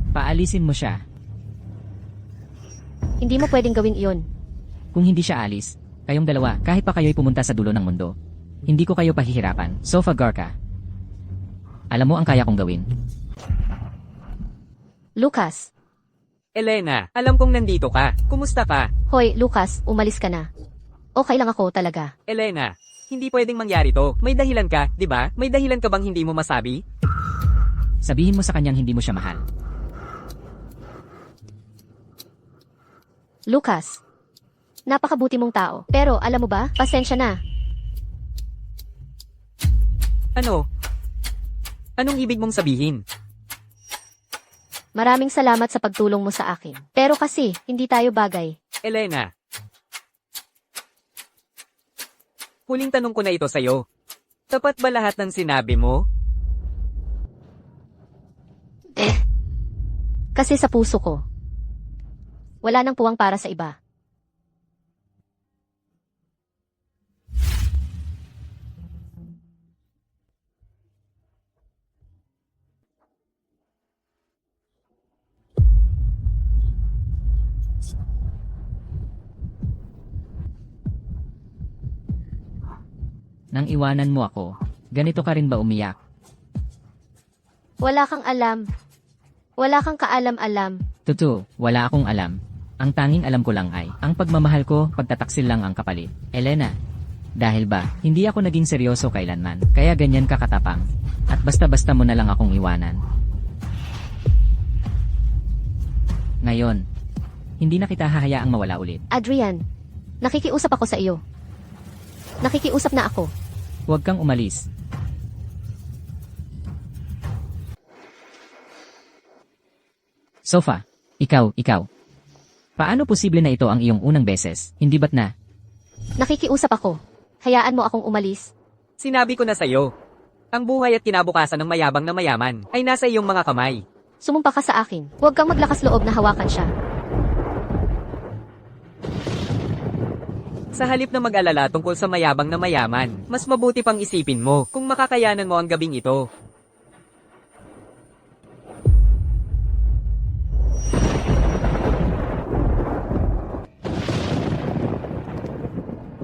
Paalisin mo siya. Hindi mo pwedeng gawin iyon. Kung hindi siya alis, kayong dalawa, kahit pa kayo'y pumunta sa dulo ng mundo, hindi ko kayo pahihirapan. Sofia Gorka. Alam mo ang kaya kong gawin. Lucas. Elena, alam kong nandito ka. Kumusta ka? Hoy, Lucas, umalis ka na. Okay lang ako talaga. Elena, hindi pwedeng mangyari to. May dahilan ka, di ba? May dahilan ka bang hindi mo masabi? Sabihin mo sa kanyang hindi mo siya mahal. Lucas. Napakabuti mong tao. Pero alam mo ba, pasensya na. Ano? Anong ibig mong sabihin? Maraming salamat sa pagtulong mo sa akin. Pero kasi, hindi tayo bagay. Elena. Huling tanong ko na ito sa'yo. Tapat ba lahat ng sinabi mo? Kasi sa puso ko, wala nang puwang para sa iba. Nang iwanan mo ako, ganito ka rin ba umiyak? Wala kang alam. Wala kang kaalam-alam. Totoo, wala akong alam. Ang tanging alam ko lang ay, ang pagmamahal ko, pagtataksil lang ang kapalit. Elena, dahil ba, hindi ako naging seryoso kailanman, kaya ganyan ka katapang. At basta-basta mo na lang akong iwanan. Ngayon, hindi na kita hahayaang mawala ulit. Adrian, nakikiusap ako sa iyo. Nakikiusap na ako. Huwag kang umalis. Sofa, ikaw. Paano posible na ito ang iyong unang beses? Hindi ba't na? Nakikiusap ako. Hayaan mo akong umalis. Sinabi ko na sa'yo. Ang buhay at kinabukasan ng mayabang na mayaman ay nasa iyong mga kamay. Sumumpa ka sa akin. Huwag kang maglakas loob na hawakan siya. Sa halip na mag-alala tungkol sa mayabang na mayaman, mas mabuti pang isipin mo kung makakayanan mo ang gabing ito.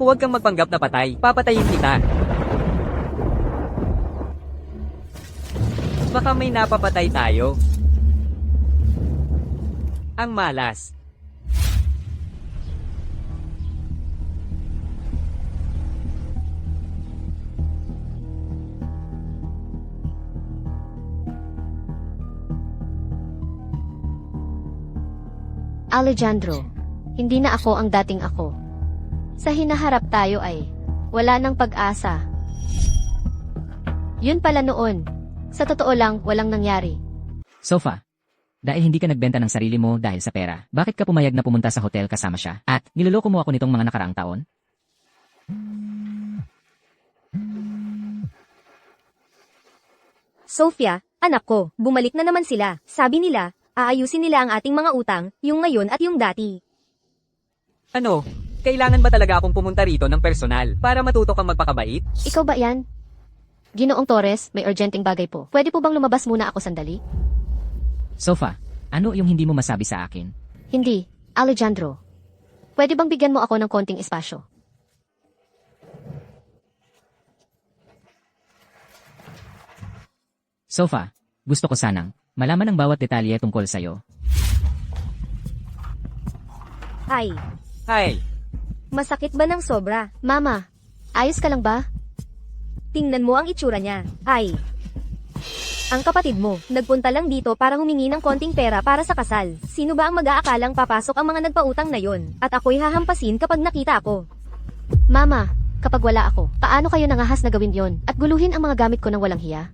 Huwag kang magpanggap na patay, papatayin kita. Baka may napapatay tayo. ang malas. Alejandro, hindi na ako ang dating ako. Sa hinaharap tayo ay wala ng pag-asa. Yun pala noon. Sa totoo lang, walang nangyari. Sofa, dahil hindi ka nagbenta ng sarili mo dahil sa pera, bakit ka pumayag na pumunta sa hotel kasama siya? At niloloko mo ako nitong mga nakaraang taon? Sophia, anak ko, bumalik na naman sila. Sabi nila, aayusin nila ang ating mga utang, yung ngayon at yung dati. Ano? Kailangan ba talaga akong pumunta rito ng personal para matuto kang magpakabait? Ikaw ba yan? Ginoong Torres, may urgenting bagay po. Pwede po bang lumabas muna ako sandali? Sofa, ano yung hindi mo masabi sa akin? Hindi, Alejandro. Pwede bang bigyan mo ako ng konting espasyo? Sofa, gusto ko sanang malaman ang bawat detalye tungkol sa'yo. Ay, Hay, masakit ba ng sobra? Mama, ayos ka lang ba? Tingnan mo ang itsura niya. Ay. Ang kapatid mo, nagpunta lang dito para humingi ng konting pera para sa kasal. Sino ba ang mag-aakalang papasok ang mga nagpautang na yon? At ako'y hahampasin kapag nakita ako. Mama, kapag wala ako, paano kayo nangahas na gawin yon at guluhin ang mga gamit ko ng walang hiya?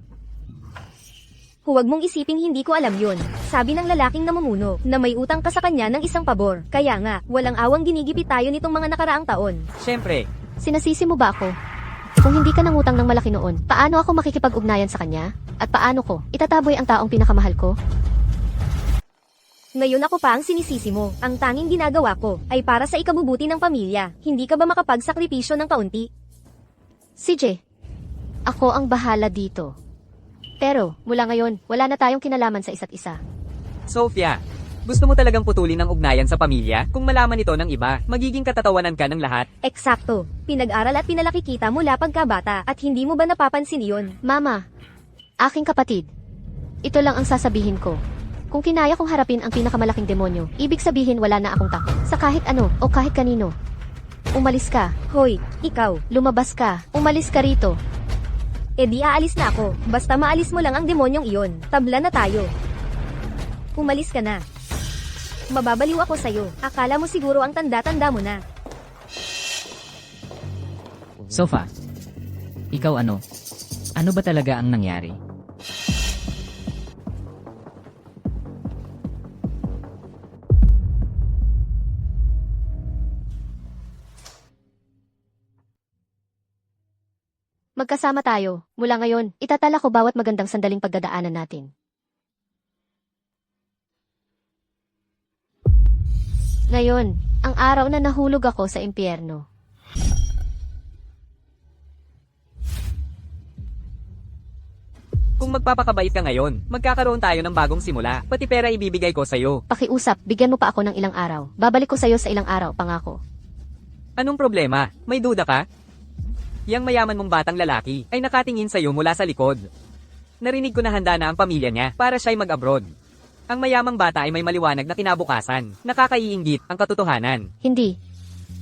Huwag mong isiping hindi ko alam yun. Sabi ng lalaking namumuno na may utang ka sa kanya ng isang pabor. Kaya nga, walang awang ginigipit tayo nitong mga nakaraang taon. syempre. Sinasisi mo ba ako? Kung hindi ka nangutang ng malaki noon, paano ako makikipag-ugnayan sa kanya? At paano ko itataboy ang taong pinakamahal ko? Ngayon ako pa ang sinisisi mo. Ang tanging ginagawa ko ay para sa ikabubuti ng pamilya. Hindi ka ba makapagsakripisyo ng kaunti? CJ, ako ang bahala dito. Pero, mula ngayon, wala na tayong kinalaman sa isa't isa. Sophia, gusto mo talagang putulin ang ugnayan sa pamilya? Kung malaman ito ng iba, magiging katatawanan ka ng lahat. Eksakto. Pinag-aral at pinalaki kita mula pagkabata at hindi mo ba napapansin iyon? Mama, aking kapatid, ito lang ang sasabihin ko. Kung kinaya kong harapin ang pinakamalaking demonyo, ibig sabihin wala na akong takot. Sa kahit ano o kahit kanino. Umalis ka. Hoy, ikaw. Lumabas ka. Umalis ka rito. E di aalis na ako. Basta maalis mo lang ang demonyong iyon. Tabla na tayo. Umalis ka na. Mababaliw ako sa'yo. Akala mo siguro ang tanda-tanda mo na. Sofa, ikaw ano? Ano ba talaga ang nangyari? Magkasama tayo. Mula ngayon, itatala ko bawat magandang sandaling pagdadaanan natin. Ngayon, ang araw na nahulog ako sa impyerno. Kung magpapakabait ka ngayon, magkakaroon tayo ng bagong simula. Pati pera ibibigay ko sa'yo. Pakiusap, bigyan mo pa ako ng ilang araw. Babalik ko sa'yo sa ilang araw, pangako. Anong problema? May duda ka? Yang mayaman mong batang lalaki ay nakatingin sa'yo mula sa likod. Narinig ko na handa na ang pamilya niya para siya'y mag-abroad. Ang mayamang bata ay may maliwanag na kinabukasan. Nakakaiinggit ang katotohanan. Hindi.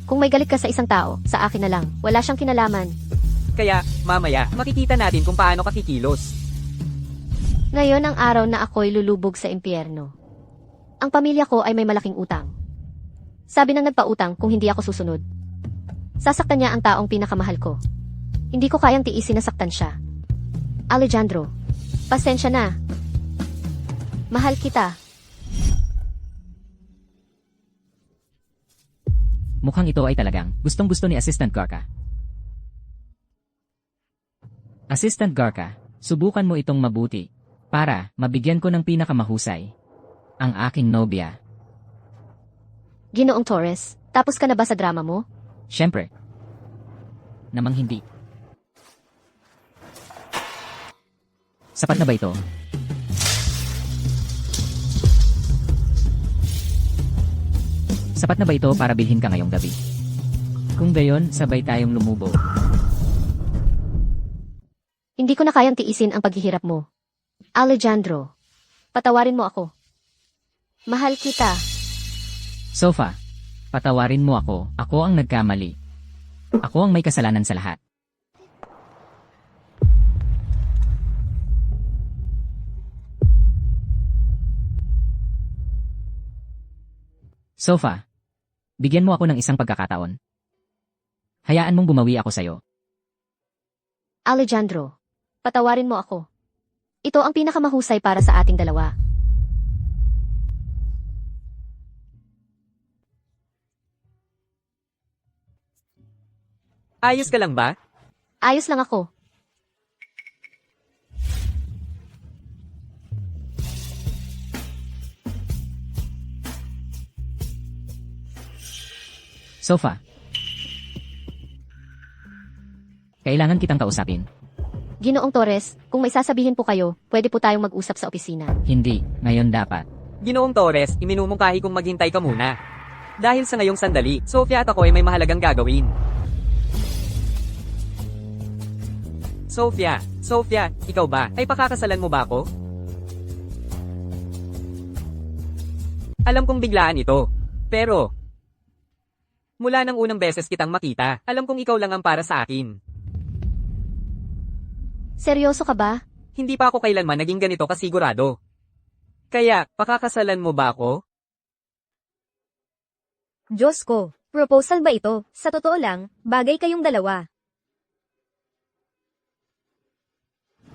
Kung may galit ka sa isang tao, sa akin na lang. Wala siyang kinalaman. Kaya, mamaya, makikita natin kung paano ka kikilos. Ngayon ang araw na ako'y lulubog sa impyerno. Ang pamilya ko ay may malaking utang. Sabi ng nagpautang kung hindi ako susunod. Sasaktan niya ang taong pinakamahal ko. Hindi ko kayang tiisin na saktan siya. Alejandro, pasensya na. Mahal kita. Mukhang ito ay talagang gustong-gusto ni Assistant Garca. Assistant Garca, subukan mo itong mabuti para mabigyan ko ng pinakamahusay ang aking nobya. Ginoong Torres, tapos ka na ba sa drama mo? Siyempre. Namang hindi. Sapat na ba ito? Sapat na ba ito para bilhin ka ngayong gabi? Kung gayon, sabay tayong lumubog. Hindi ko na kayang tiisin ang paghihirap mo. Alejandro, patawarin mo ako. Mahal kita. Sofa, patawarin mo ako. Ako ang nagkamali. Ako ang may kasalanan sa lahat. Sofa, bigyan mo ako ng isang pagkakataon. Hayaan mong bumawi ako sa'yo. Alejandro, patawarin mo ako. Ito ang pinakamahusay para sa ating dalawa. Ayos ka lang ba? Ayos lang ako. Sofa. Kailangan kitang kausapin. Ginoong Torres, kung may sasabihin po kayo, pwede po tayong mag-usap sa opisina. Hindi, ngayon dapat. Ginoong Torres, iminumungkahi kong maghintay ka muna. Dahil sa ngayong sandali, Sofia at ako ay may mahalagang gagawin. Sofia, ikaw ba? Ay pakakasalan mo ba ako? Alam kong biglaan ito. Pero, mula ng unang beses kitang makita, alam kong ikaw lang ang para sa akin. Seryoso ka ba? Hindi pa ako kailanman naging ganito kasigurado. Kaya, pakakasalan mo ba ako? Diyos ko, proposal ba ito? Sa totoo lang, bagay kayong dalawa.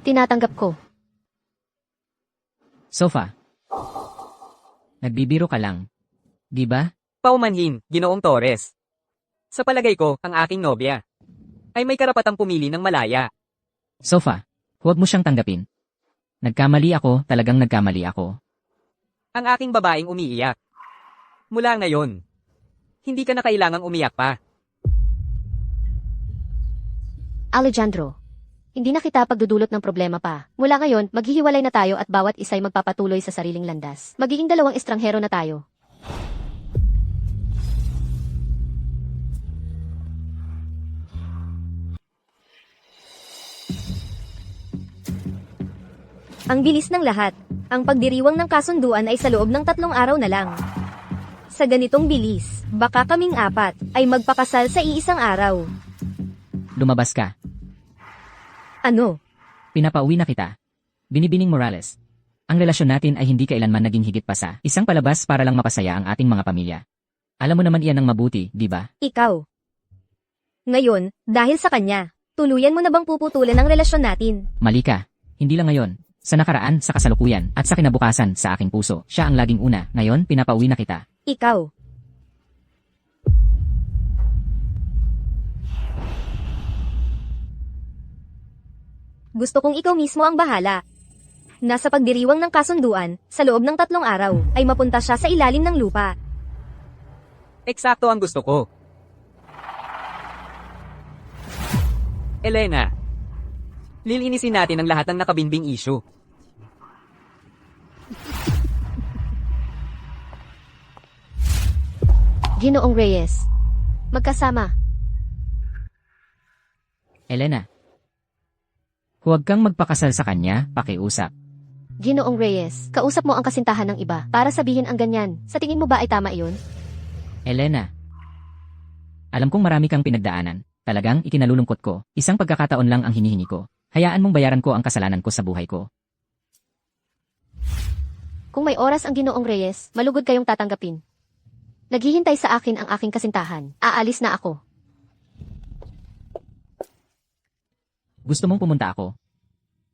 Tinatanggap ko. Sofa. Nagbibiro ka lang. Di ba? Paumanhin, Ginoong Torres. Sa palagay ko, ang aking nobya ay may karapatang pumili ng malaya. Sofa, huwag mo siyang tanggapin. Nagkamali ako, talagang nagkamali ako. Ang aking babaeng umiiyak. Mula ngayon, hindi ka na kailangang umiyak pa. Alejandro, hindi na kita pagdudulot ng problema pa. Mula ngayon, maghihiwalay na tayo at bawat isa'y magpapatuloy sa sariling landas. Magiging dalawang estranghero na tayo. Ang bilis ng lahat. Ang pagdiriwang ng kasunduan ay sa loob ng 3 araw na lang. Sa ganitong bilis, baka kaming 4 ay magpakasal sa iisang araw. Lumabas ka. Ano? Pinapauwi na kita. Binibining Morales. Ang relasyon natin ay hindi kailanman naging higit pa sa isang palabas para lang mapasaya ang ating mga pamilya. Alam mo naman iyan ng mabuti, di ba? Ikaw. Ngayon, dahil sa kanya, tuluyan mo na bang puputulan ang relasyon natin? Mali ka. Hindi lang ngayon. Sa nakaraan, sa kasalukuyan, at sa kinabukasan sa aking puso. Siya ang laging una. Ngayon, pinapauwi na kita. Ikaw. Gusto kong ikaw mismo ang bahala. Nasa pagdiriwang ng kasunduan, sa loob ng 3 araw, ay mapunta siya sa ilalim ng lupa. Eksakto ang gusto ko. Elena, lilinisin natin ang lahat ng nakabinbing issue. Ginoong Reyes. Magkasama. Elena. Huwag kang magpakasal sa kanya, pakiusap. Ginoong Reyes, kausap mo ang kasintahan ng iba para sabihin ang ganyan. Sa tingin mo ba ay tama iyon? Elena. Alam kong marami kang pinagdaanan. Talagang ikinalulungkot ko. Isang pagkakataon lang ang hinihingi ko. Hayaan mong bayaran ko ang kasalanan ko sa buhay ko. Kung may oras ang Ginoong Reyes, malugod kayong tatanggapin. Naghihintay sa akin ang aking kasintahan. Aalis na ako. Gusto mong pumunta ako?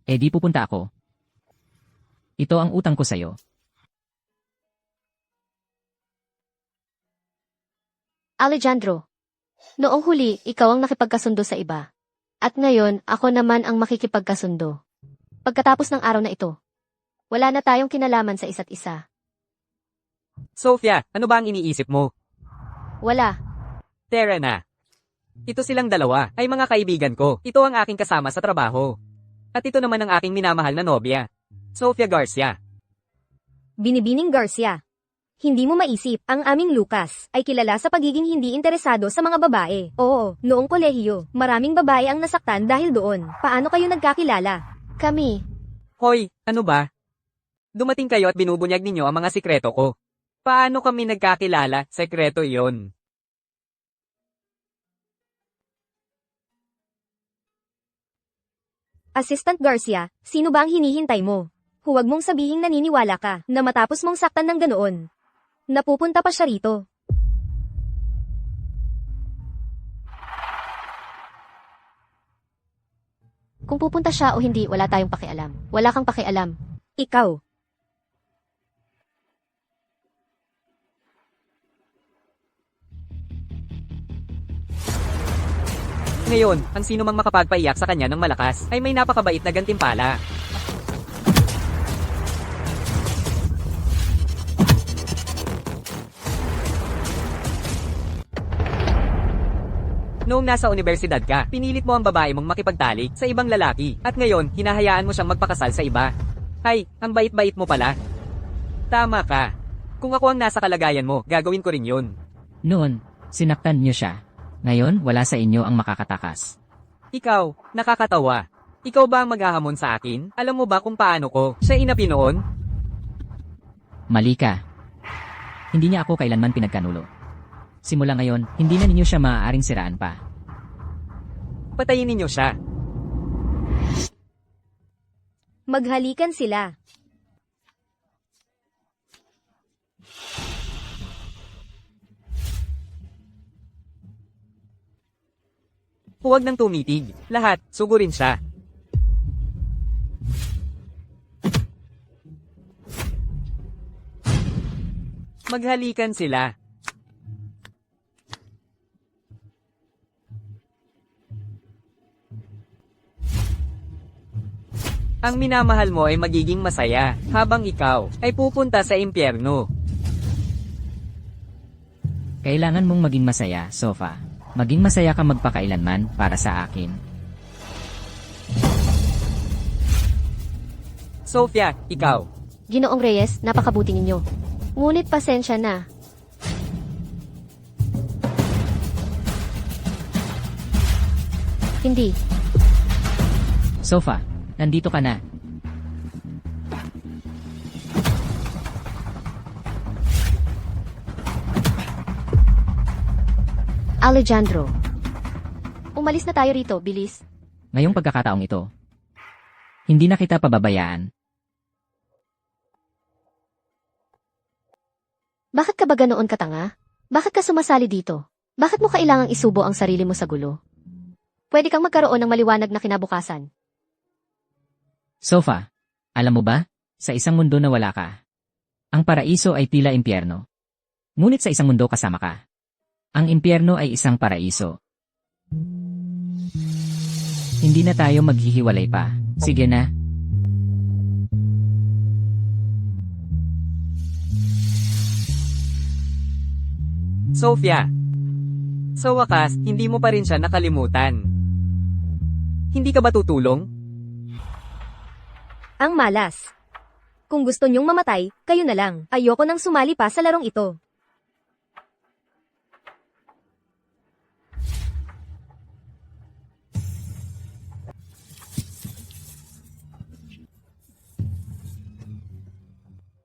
Eh di pupunta ako. Ito ang utang ko sa'yo. Alejandro, noong huli, ikaw ang nakipagkasundo sa iba. At ngayon, ako naman ang makikipagkasundo. Pagkatapos ng araw na ito, wala na tayong kinalaman sa isa't isa. Sofia, ano ba ang iniisip mo? Wala. Tara na. Ito silang dalawa, ay mga kaibigan ko. Ito ang aking kasama sa trabaho. At ito naman ang aking minamahal na nobya, Sofia Garcia. Binibining Garcia. Hindi mo maisip, ang aming Lucas ay kilala sa pagiging hindi interesado sa mga babae. Oo, noong kolehiyo, maraming babae ang nasaktan dahil doon. Paano kayo nagkakilala? Kami. Hoy, ano ba? Dumating kayo at binubunyag ninyo ang mga sikreto ko. Paano kami nagkakilala? Sekreto yon. Assistant Garcia, sino ba ang hinihintay mo? Huwag mong sabihing naniniwala ka na matapos mong saktan ng ganoon. Napupunta pa siya rito. Kung pupunta siya o hindi, wala tayong pakialam. Wala kang pakialam. Ikaw. Ngayon, ang sino mang makapagpaiyak sa kanya ng malakas ay may napakabait na gantimpala. Noong nasa universidad ka, pinilit mo ang babae mong makipagtalik sa ibang lalaki at ngayon, hinahayaan mo siyang magpakasal sa iba. Hay, ang bait-bait mo pala. Tama ka. Kung ako ang nasa kalagayan mo, gagawin ko rin yun. Noon, sinaktan niyo siya. Ngayon, wala sa inyo ang makakatakas. Ikaw, nakakatawa. Ikaw ba ang maghahamon sa akin? Alam mo ba kung paano ko siya inapi noon? Mali ka. Hindi niya ako kailanman pinagkanulo. Simula ngayon, hindi na ninyo siya maaaring siraan pa. Patayin ninyo siya. Maghalikan sila. Huwag nang tumitig. Lahat, sugurin siya. Maghalikan sila. Ang minamahal mo ay magiging masaya, habang ikaw ay pupunta sa impyerno. Kailangan mong maging masaya, Sofa. Maging masaya ka magpakailanman para sa akin. Sophia, ikaw. Ginoong Reyes, napakabuti ninyo. Ngunit pasensya na. Hindi. Sofa, nandito ka na. Alejandro. Umalis na tayo rito, bilis. Ngayong pagkakataong ito, hindi na kita pababayaan. Bakit ka ba ganoon katanga? Bakit ka sumasali dito? Bakit mo kailangang isubo ang sarili mo sa gulo? Pwede kang magkaroon ng maliwanag na kinabukasan. Sofa, alam mo ba, sa isang mundo na wala ka, ang paraiso ay tila impyerno. Ngunit sa isang mundo kasama ka, ang impyerno ay isang paraiso. Hindi na tayo maghihiwalay pa. Sige na. Sophia. Sa wakas, hindi mo pa rin siya nakalimutan. Hindi ka ba tutulong? Ang malas. Kung gusto niyong mamatay, kayo na lang. Ayoko nang sumali pa sa larong ito.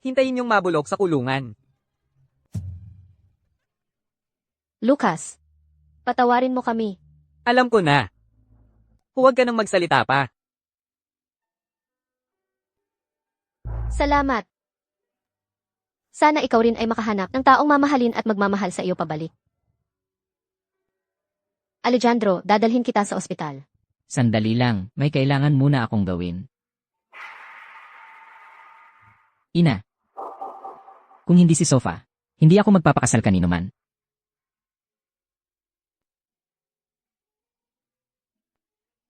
Hintayin yung mabulok sa kulungan. Lucas, patawarin mo kami. Alam ko na. Huwag ka nang magsalita pa. Salamat. Sana ikaw rin ay makahanap ng taong mamahalin at magmamahal sa iyo pabalik. Alejandro, dadalhin kita sa ospital. Sandali lang, may kailangan muna akong gawin. Ina. Kung hindi si Sofa, hindi ako magpapakasal kanino man.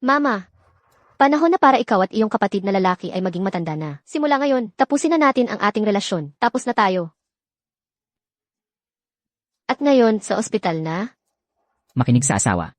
Mama, panahon na para ikaw at iyong kapatid na lalaki ay maging matanda na. Simula ngayon, tapusin na natin ang ating relasyon. Tapos na tayo. At ngayon, sa ospital na? Makinig sa asawa.